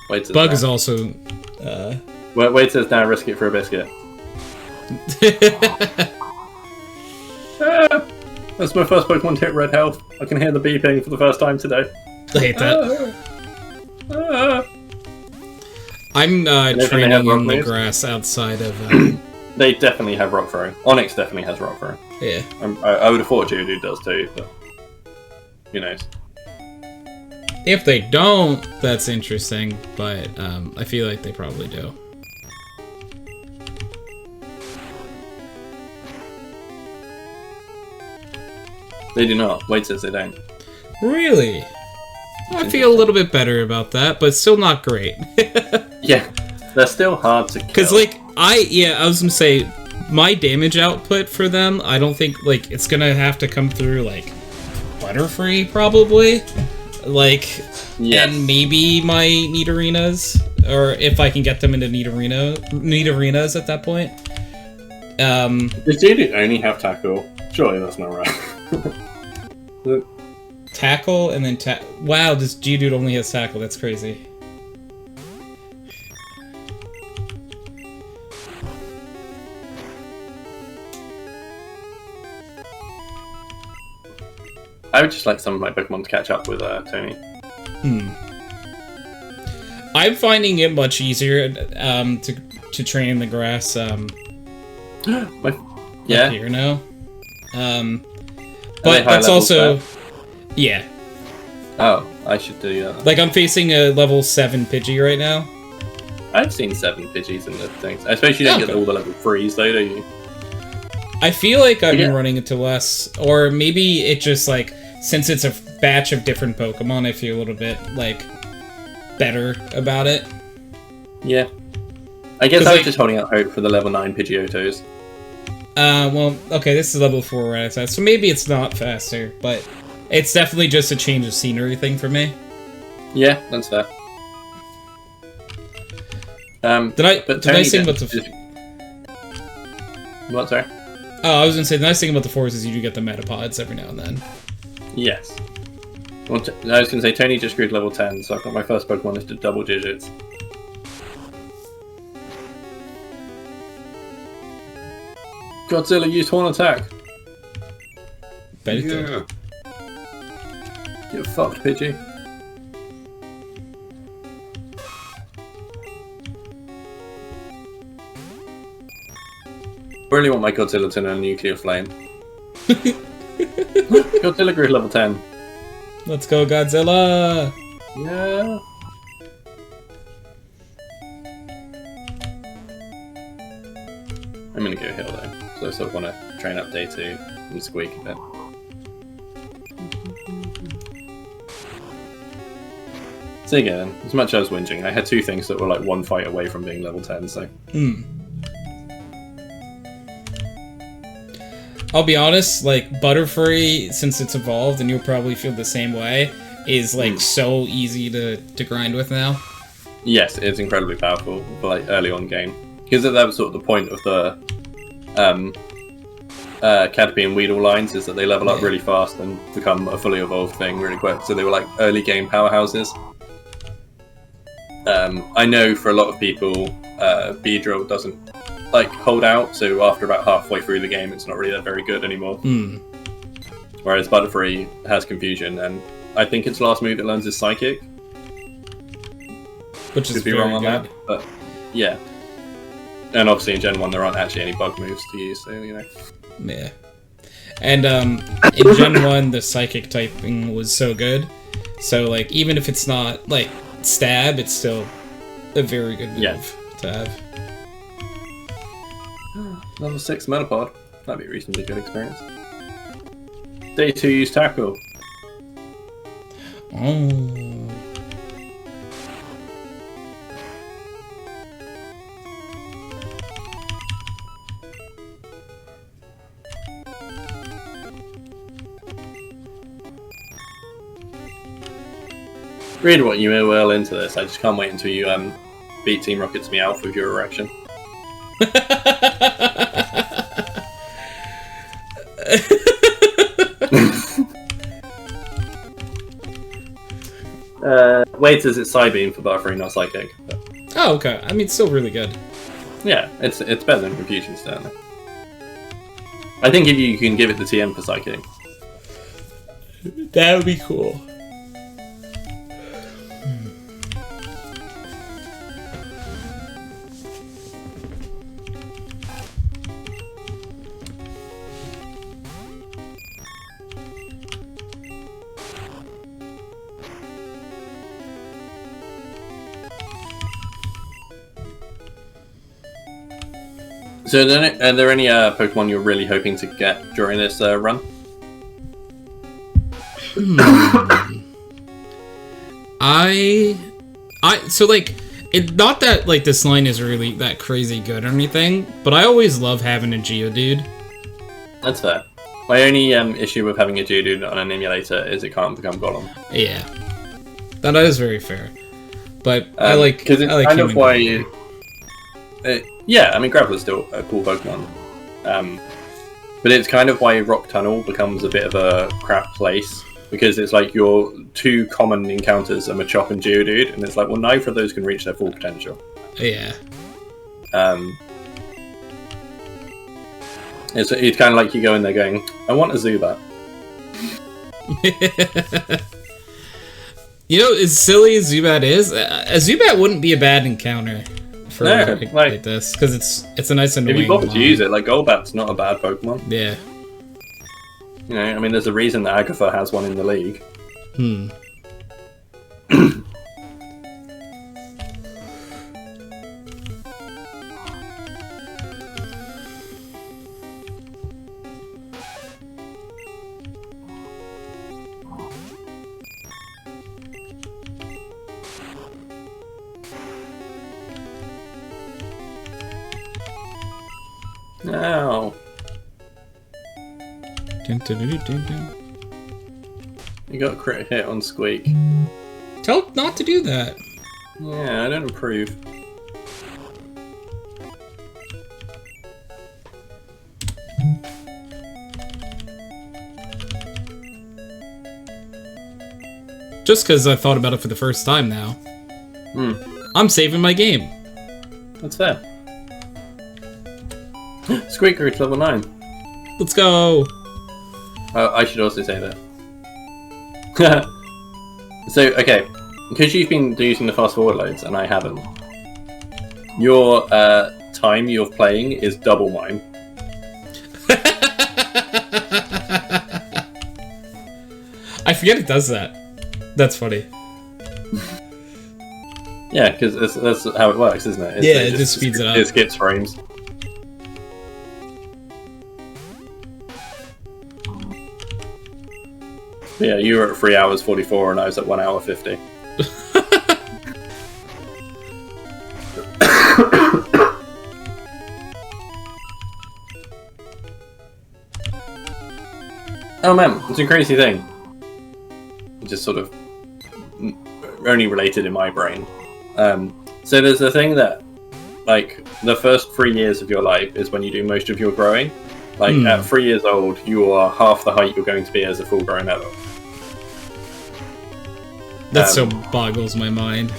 Wait Bug is also. Wait till it's now risk it for a biscuit. That's my first Pokemon to hit red health. I can hear the beeping for the first time today. I hate that. I'm training in the grass outside of They definitely have rock throwing. Onyx definitely has rock throwing. Yeah. I would have thought Geodude does too, but who knows? If they don't, that's interesting, but I feel like they probably do. They do not. Wade says they don't. Really? I feel a little bit better about that, but still not great. Yeah, they're still hard to kill. Because, like, I was gonna say, my damage output for them, I don't think, like, it's gonna have to come through, like, Butterfree, probably. Like, yes. And maybe my Nidorenas, or if I can get them into Nidorenas at that point. Does Geodude only have Tackle? Surely that's not right. Tackle and then wow, this Geodude only has Tackle. That's crazy. I would just like some of my Pokemon to catch up with Tony. I'm finding it much easier to train in the grass. Yeah. Here now. But that's also yeah. Oh, I should do that. Like I'm facing a level 7 Pidgey right now. I've seen 7 Pidgeys in the things. I suppose you don't get all the level 3s though, do you? I feel like I've been running into less, or maybe it just like since it's a batch of different Pokemon, I feel a little bit like better about it. Yeah. I guess I was just holding out hope for the level 9 Pidgeotos. Well, okay, this is level 4 Rattata, so maybe it's not faster, but it's definitely just a change of scenery thing for me. Yeah, that's fair. Did I sing about the... What, sorry? Oh, I was gonna say, the nice thing about the fours is you do get the Metapods every now and then. Yes. Well, I was gonna say, Tony just grew to level 10, so I've got my first Pokemon listed double digits. Godzilla used Horn Attack. Bet it did. Get fucked, Pidgey. I really want my Godzilla to know a nuclear flame. Godzilla grew to level 10. Let's go, Godzilla! Yeah. I'm gonna go heal though, so I sort of want to train up day 2 and squeak a bit. So again, as much as I was whinging, I had 2 things that were like 1 fight away from being level 10, so... I'll be honest, like, Butterfree, since it's evolved, and you'll probably feel the same way, is, like, so easy to grind with now. Yes, it's incredibly powerful for, like, early on game. Because that was sort of the point of the Caterpie and Weedle lines, is that they level up really fast and become a fully evolved thing really quick. So they were, like, early game powerhouses. I know for a lot of people, Beedrill doesn't like hold out, so after about halfway through the game it's not really that very good anymore. Whereas Butterfree has Confusion, and I think its last move it learns is Psychic. Which is very wrong on that, but yeah. And obviously in Gen 1 there aren't actually any bug moves to use, so you know. Yeah. And in Gen 1 the Psychic typing was so good, so like even if it's not like Stab, it's still a very good move to have. Level 6 Metapod. That'd be a reasonably good experience. Day 2 use Tackle. Oh. Read what you may well into this. I just can't wait until you beat Team Rocket's Meowth with your erection. Wait, is it Psybeam for Butterfree, not Psychic? But... Oh, okay. I mean, it's still really good. Yeah, it's better than Confusion, certainly. I think if you can give it the TM for Psychic. That would be cool. So, then, are there any Pokemon you're really hoping to get during this run? So like, not that like this line is really that crazy good or anything, but I always love having a Geodude. That's fair. My only issue with having a Geodude on an emulator is it can't become Golem. Yeah, that is very fair. But I like because it's kind of why. Yeah, I mean Graveler's still a cool Pokemon, but it's kind of why Rock Tunnel becomes a bit of a crap place, because it's like your two common encounters are Machop and Geodude, and it's like, well, neither of those can reach their full potential. Yeah. It's kind of like you go in there going, I want a Zubat. You know, as silly as Zubat is, a Zubat wouldn't be a bad encounter for like this, because it's a nice annoying. If you bother to use it, like Golbat's not a bad Pokemon. Yeah. You know, I mean, there's a reason that Agatha has one in the league. Ow. You got a crit hit on Squeak. Tell it not to do that. Yeah, I don't approve. Just because I thought about it for the first time now. I'm saving my game. That's fair. Squeak reached level 9. Let's go! I should also say that. So, okay, because you've been using the fast forward loads and I haven't, your time you're playing is double mine. I forget it does that. That's funny. Yeah, because that's how it works, isn't it? It just speeds it up. It skips frames. Yeah, you were at 3 hours 44 and I was at 1 hour 50. Oh man, it's a crazy thing. Just sort of only related in my brain. So there's a thing that, like, the first 3 years of your life is when you do most of your growing. Like, at 3 years old, you are half the height you're going to be as a full-grown adult. That so boggles my mind.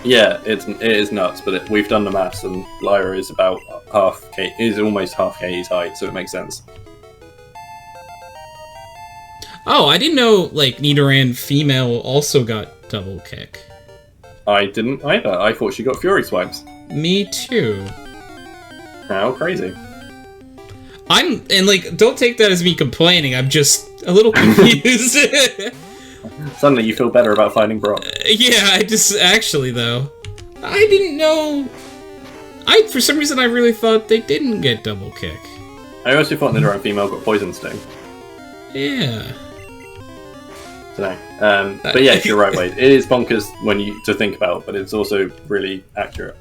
Yeah, it is nuts, but we've done the maths, and Lyra is about almost half Katie's height, so it makes sense. Oh, I didn't know, like, Nidoran female also got double kick. I didn't either. I thought she got Fury Swipes. Me too. How crazy. And like, don't take that as me complaining, I'm just a little confused. Suddenly you feel better about fighting Brock. Yeah, actually though, I didn't know. For some reason I really thought they didn't get double kick. I also thought Nidoran female got Poison Sting. Yeah. Dunno. But yeah, you're right, Wade. It is bonkers to think about, but it's also really accurate.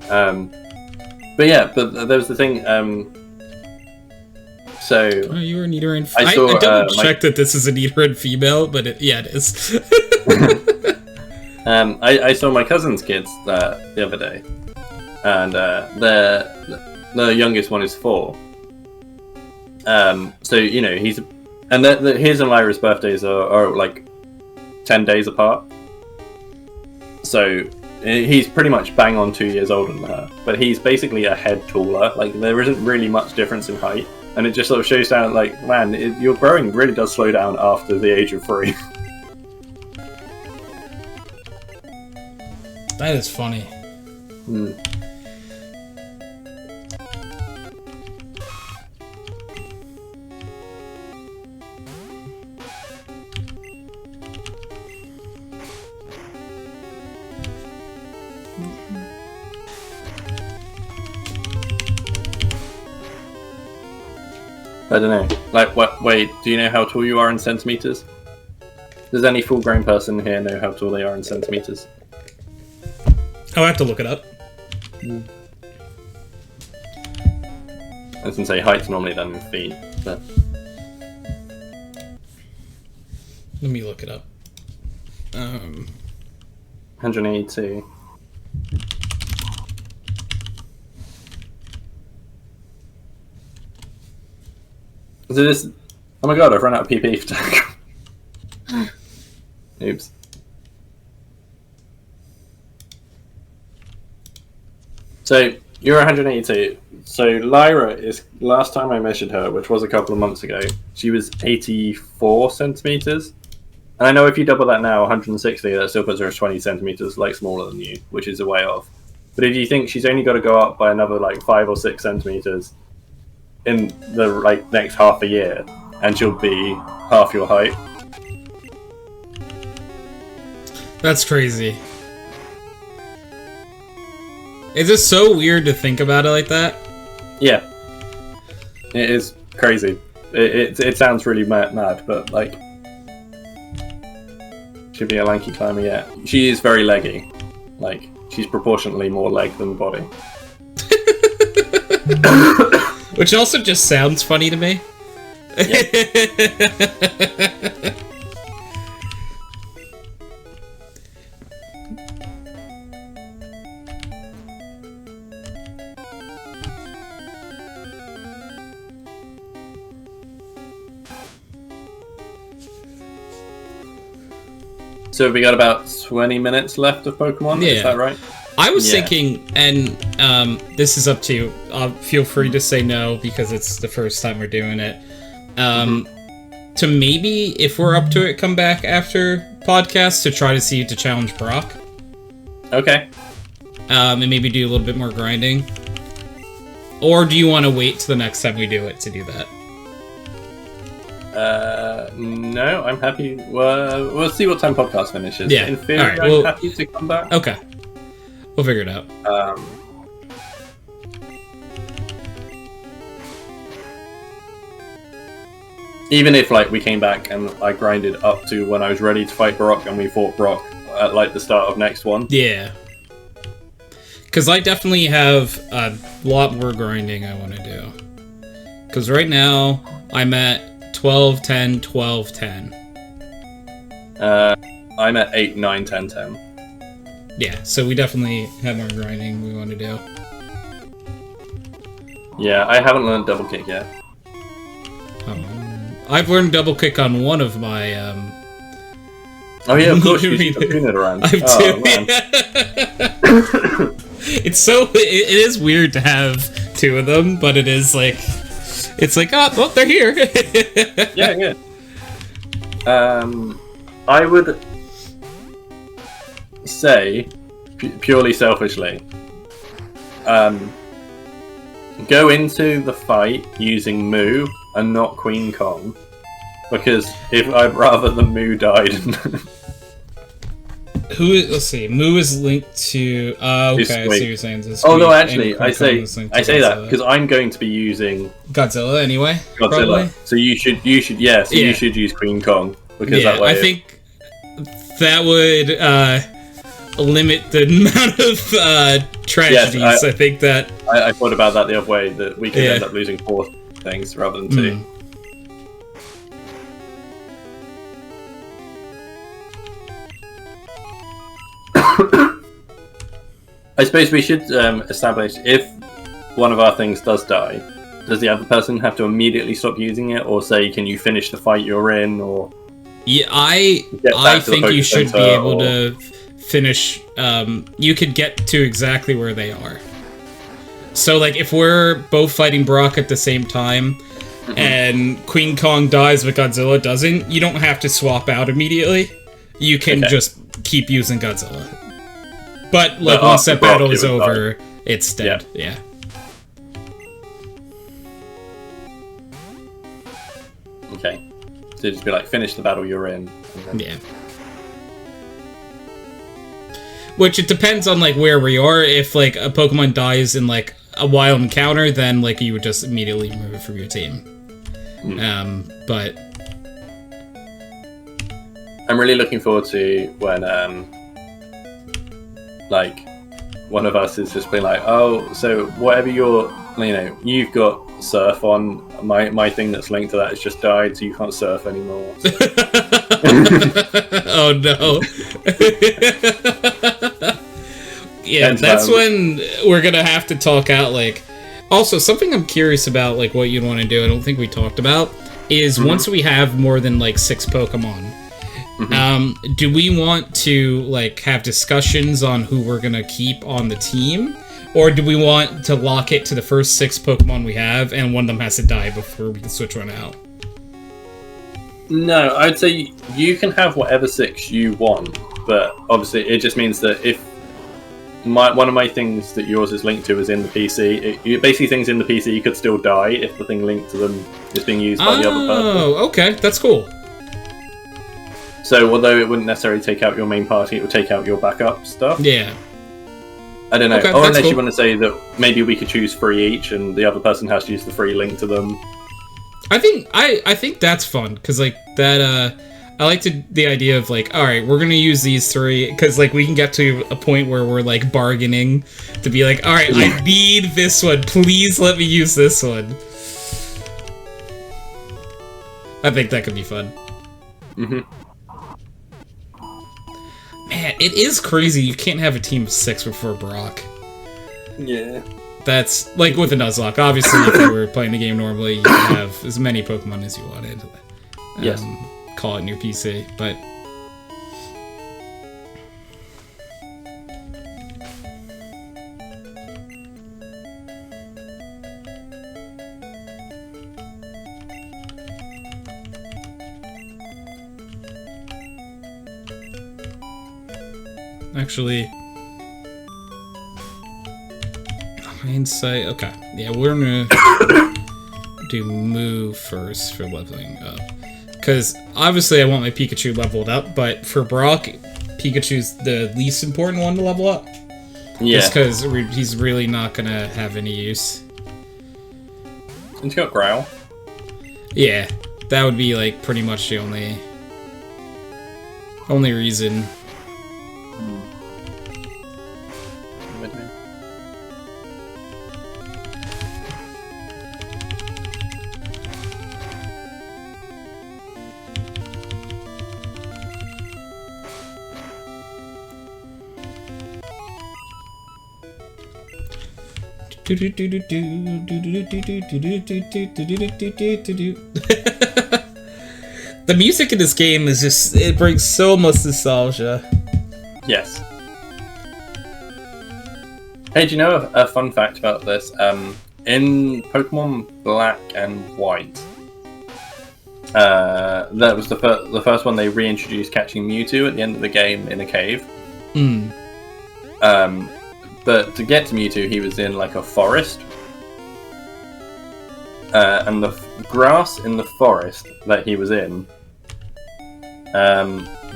But yeah, but there was the thing. So you were a Nidoran. I double-checked that this is a Nidoran female, but it is. I saw my cousin's kids the other day, and the youngest one is 4. So you know his and Lyra's birthdays are like 10 days apart. So he's pretty much bang on 2 years older than her, but he's basically a head taller. Like there isn't really much difference in height. And it just sort of shows down, like, man, your growing really does slow down after the age of 3. That is funny. I don't know. Like, what? Wait, do you know how tall you are in centimeters? Does any full-grown person here know how tall they are in centimeters? I'll have to look it up. I was going to say height's normally done in feet, but... Let me look it up. 182. So this... Oh my god, I've run out of PP for tag. Oops. So, you're 182. So, Lyra is... Last time I measured her, which was a couple of months ago, she was 84 centimeters. And I know if you double that now, 160, that still puts her as 20 centimeters, like, smaller than you, which is a way off. But if you think she's only got to go up by another, like, 5 or 6 centimeters in the, like, next half a year, and she'll be half your height. That's crazy. Is it so weird to think about it like that? Yeah. It is crazy. It sounds really mad, but, like... She'd be a lanky climber, yeah. She is very leggy. Like, she's proportionately more leg than body. Which also just sounds funny to me. Yeah. So we got about 20 minutes left of Pokemon, yeah. Is that right? I was thinking, and this is up to you, feel free to say no, because it's the first time we're doing it, to maybe, if we're up to it, come back after podcast to try to see to challenge Brock. Okay. And maybe do a little bit more grinding. Or do you want to wait till the next time we do it to do that? No, I'm happy. We'll see what time podcast finishes. Yeah. In theory, I'm happy to come back. Okay. We'll figure it out. Even if, like, we came back and I grinded up to when I was ready to fight Brock and we fought Brock at, like, the start of next one. Yeah. Because I definitely have a lot more grinding I want to do. Because right now, I'm at 12, 10, 12, 10. I'm at 8, 9, 10, 10. Yeah, so we definitely have more grinding we want to do. Yeah, I haven't learned double kick yet. I've learned double kick on one of my, Oh yeah, of course, you should have it around. I've man. It's so... It is weird to have two of them, but it is like... It's like, oh, well, they're here. Yeah. I would say, purely selfishly, go into the fight using Moo and not Queen Kong, because if I'd rather the Moo died. Let's see. Moo is linked to. Okay, I see what you're saying. Oh no, actually, I say that because I'm going to be using Godzilla anyway. Godzilla. Probably. So you should you should use Queen Kong because that way. I think that would limit the amount of tragedies. Yes, I think that I thought about that the other way, that we could end up losing 4 things rather than 2. I suppose we should establish, if one of our things does die, does the other person have to immediately stop using it, or say, can you finish the fight you're in, or... Yeah, I think you should be able to finish... you could get to exactly where they are. So, like, if we're both fighting Brock at the same time, and Queen Kong dies but Godzilla doesn't, you don't have to swap out immediately. You can just keep using Godzilla. But, like, once that battle is over, it's dead. Yeah. Okay. So just be like, finish the battle you're in. Yeah. Which, it depends on, like, where we are. If, like, a Pokemon dies in, like, a wild encounter, then, like, you would just immediately remove it from your team. But I'm really looking forward to when, like, one of us is just being like, oh, so whatever you've got surf on, my thing that's linked to that has just died, so you can't surf anymore. So. Oh no. Yeah, that's when we're gonna have to talk out, like... Also, something I'm curious about, like, what you'd want to do, I don't think we talked about, is once we have more than, like, 6 Pokemon, do we want to, like, have discussions on who we're gonna keep on the team? Or do we want to lock it to the first 6 Pokemon we have, and one of them has to die before we can switch one out? No, I'd say you can have whatever 6 you want, but obviously it just means that if one of my things that yours is linked to is in the PC, basically things in the PC could still die if the thing linked to them is being used by the other person. Oh, okay, that's cool. So although it wouldn't necessarily take out your main party, it would take out your backup stuff. Yeah. I don't know. Okay, or unless cool. you want to say that maybe we could choose 3 each and the other person has to use the 3 link to them. I think that's fun, because, like, that, I like the idea of, like, alright, we're gonna use these 3, because, like, we can get to a point where we're, like, bargaining to be like, alright, I need this one, please let me use this one. I think that could be fun. Man, it is crazy you can't have a team of 6 before Brock. Yeah. That's, like, with a Nuzlocke. Obviously, if you were playing the game normally, you could have as many Pokemon as you wanted. Yes. Call it in your PC, but... Actually... Hindsight... Okay. Yeah, we're gonna do move first for leveling up. Because, obviously, I want my Pikachu leveled up, but for Brock, Pikachu's the least important one to level up. Yeah. Just because he's really not going to have any use. He's got Growl. Yeah, that would be, like, pretty much the only reason. The music in this game is just, it brings so much nostalgia. Yes. Hey, do you know a fun fact about this? In Pokemon Black and White, that was the first one they reintroduced catching Mewtwo at the end of the game in a cave. But to get to Mewtwo, he was in, like, a forest. And the grass in the forest that he was in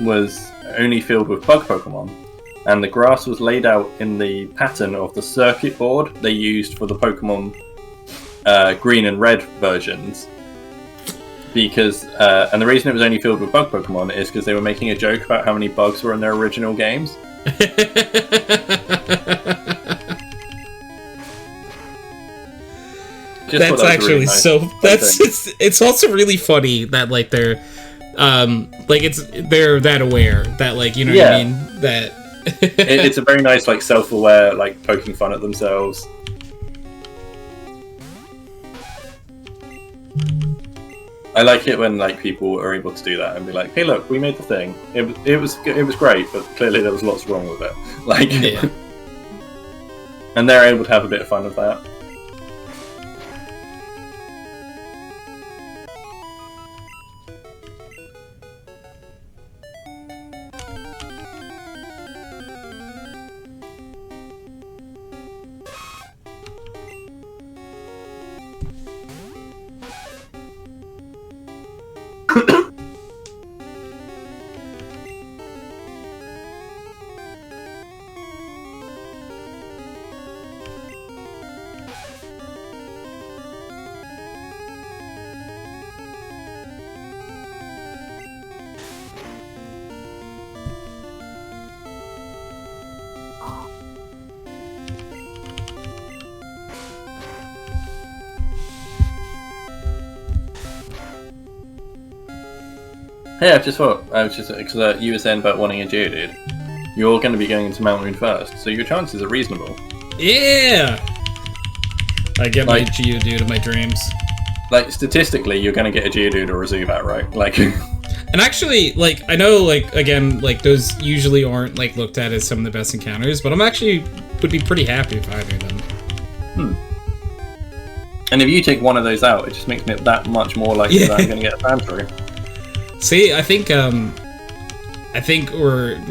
was only filled with bug Pokemon. And the grass was laid out in the pattern of the circuit board they used for the Pokemon green and red versions. Because, and the reason it was only filled with bug Pokemon is because they were making a joke about how many bugs were in their original games. That's actually really nice. So that's it's also really funny that, like, they're they're that aware that, like, you know what I mean, that it's a very nice, like, self-aware, like, poking fun at themselves. I like it when, like, people are able to do that and be like, hey, look, we made the thing, it was great, but clearly there was lots wrong with it, like, and they're able to have a bit of fun with that. Hey, I was just because you were saying about wanting a Geodude. You're going to be going into Mount Moon first, so your chances are reasonable. Yeah! I get my Geodude in my dreams. Like, statistically, you're going to get a Geodude or a Zubat, right? Like... And actually, like, I know, like, again, like, those usually aren't, like, looked at as some of the best encounters, but I'm actually would be pretty happy if either of them. And if you take one of those out, it just makes me that much more likely that I'm going to get a Sandshrew. See, I think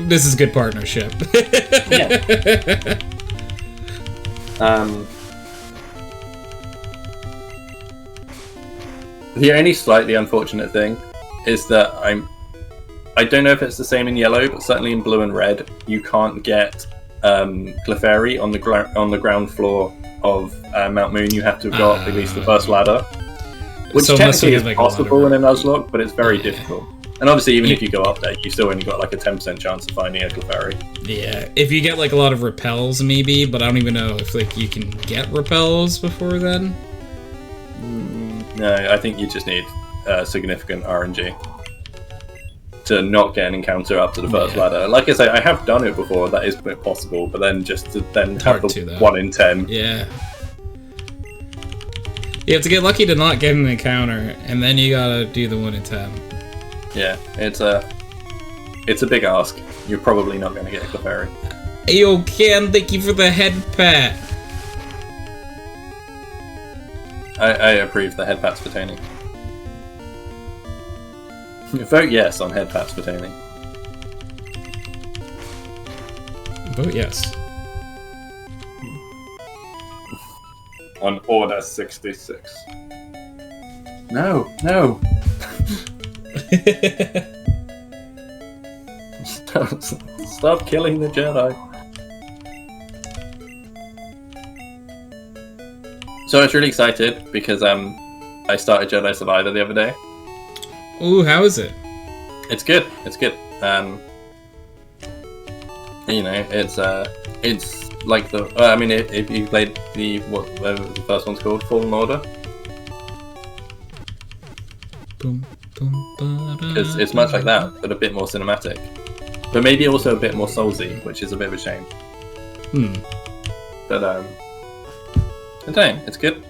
this is good partnership. Yeah. The only slightly unfortunate thing is that I don't know if it's the same in Yellow, but certainly in Blue and Red, you can't get Clefairy on the ground floor of Mount Moon. You have to have got at least the first ladder. Which so technically is possible in a Nuzlocke, but it's very difficult. And obviously, even if you go up there, you still only got like a 10% chance of finding a Clefairy. Yeah, if you get like a lot of repels, maybe, but I don't even know if like you can get repels before then. No, I think you just need significant RNG to not get an encounter up to the first ladder. Like I say, I have done it before. That is possible, but then just to then have the 1 in 10. Yeah. You have to get lucky to not get an encounter, and then you gotta do the 1 in 10. Yeah, it's a big ask. You're probably not going to get a Clefairy. Yo, Ken, thank you for the head pat. I approve the head pats for Tony. Vote yes on head pats for Tony. Vote yes. On Order 66. No. Stop killing the Jedi. So I was really excited because I started Jedi Survivor the other day. Ooh, how is it? It's good. You know, it's like the I mean, if you played whatever the first one's called, Fallen Order. Because it's much like that, but a bit more cinematic. But maybe also a bit more Soulsy, which is a bit of a shame. But I don't know, it's good.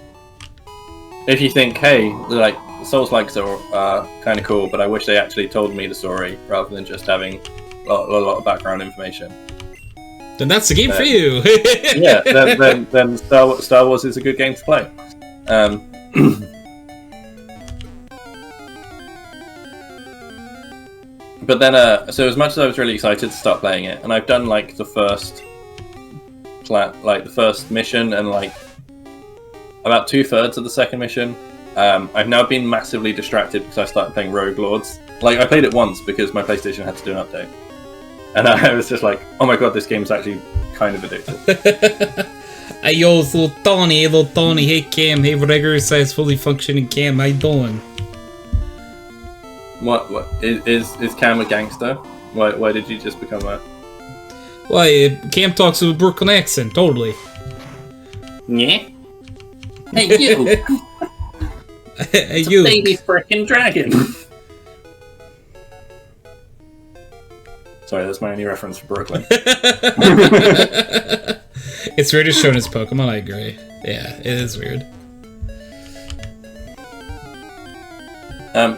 If you think, hey, like Souls-likes are kind of cool, but I wish they actually told me the story rather than just having a lot of background information, then that's the game for you. Yeah, then Star Wars is a good game to play. But then, so as much as I was really excited to start playing it, and I've done like the first mission and like about 2/3 of the second mission. I've now been massively distracted because I started playing Rogue Lords. Like I played it once because my PlayStation had to do an update, and I was just like, oh my god, this game's actually kind of addictive. Hey yo, it's little Tony, hey Cam, hey regular size fully functioning Cam, how you doing? What is Cam a gangster? Why did you just become that? Why, Cam talks with a Brooklyn accent, totally. Yeah. Hey you. Hey you. Baby frickin' dragon. Sorry, that's my only reference for Brooklyn. It's weird as shown as Pokemon, I agree. Yeah, it is weird.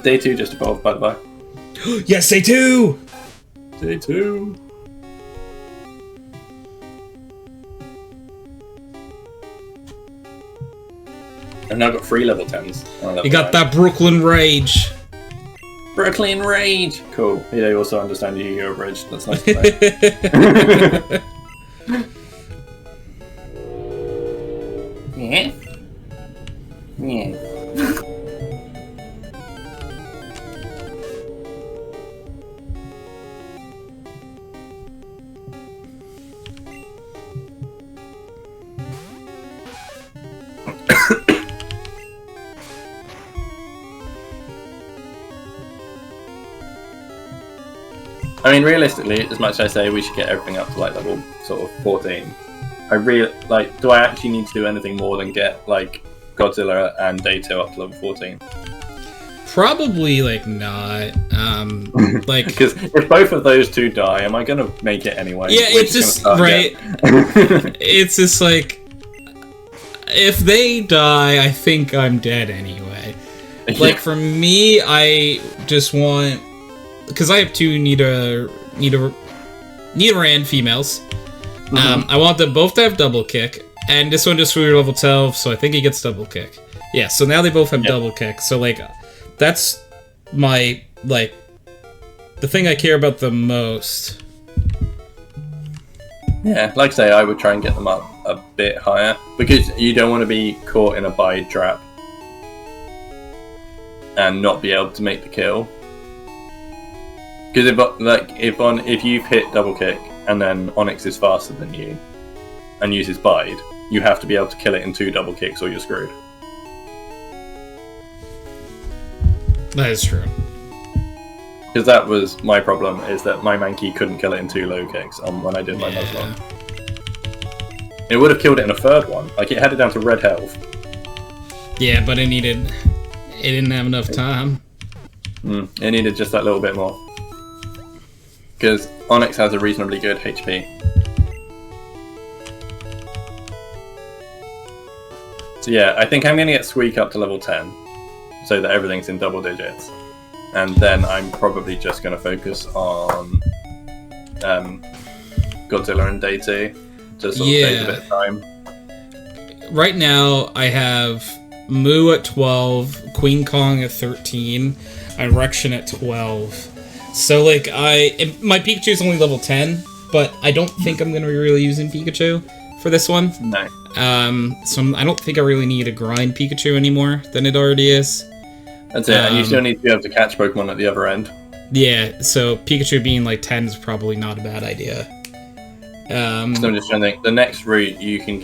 Day 2 just evolved, by the way. Yes, Day 2! Day 2. I've now got 3 level 10s. You got that Brooklyn Rage. Brooklyn Rage! Cool. Yeah, you also understand your Yu-Gi-Oh! Bridge. That's nice to know. Yeah. Yeah. I mean, realistically, as much as I say we should get everything up to like level sort of 14, I really like. Do I actually need to do anything more than get like Godzilla and Day 2 up to level 14? Probably, like, not. Like... Because if both of those two die, am I going to make it anyway? Yeah, it's just... Right. It's just, like... If they die, I think I'm dead anyway. Like, for me, I just want... Because I have two Nidoran females. I want them both to have double kick. And this one just grew level 12, so I think he gets double kick. Yeah, so now they both have double kick. So, like, that's my, like, the thing I care about the most. Yeah, like I say, I would try and get them up a bit higher. Because you don't want to be caught in a bide trap. And not be able to make the kill. Because if you've hit double kick, and then Onyx is faster than you, and uses bide, you have to be able to kill it in 2 double kicks or you're screwed. That is true. Because that was my problem, is that my Mankey couldn't kill it in 2 low kicks when I did my Nuzlocke. It would have killed it in a 3rd one. Like, it had it down to red health. Yeah, but it didn't have enough time. It needed just that little bit more. Because Onyx has a reasonably good HP. So yeah, I think I'm going to get Squeak up to level 10, so that everything's in double digits. And then I'm probably just going to focus on Godzilla and Day 2 to sort of save a bit of time. Right now, I have Moo at 12, Queen Kong at 13, and Rection at 12. So, like, my Pikachu's only level 10, but I don't think I'm going to be really using Pikachu for this one. No. So I don't think I really need to grind Pikachu anymore than it already is. That's it, and you still need to be able to catch Pokemon at the other end. Yeah, so Pikachu being, like, 10 is probably not a bad idea. So I'm just trying to think, the next route you can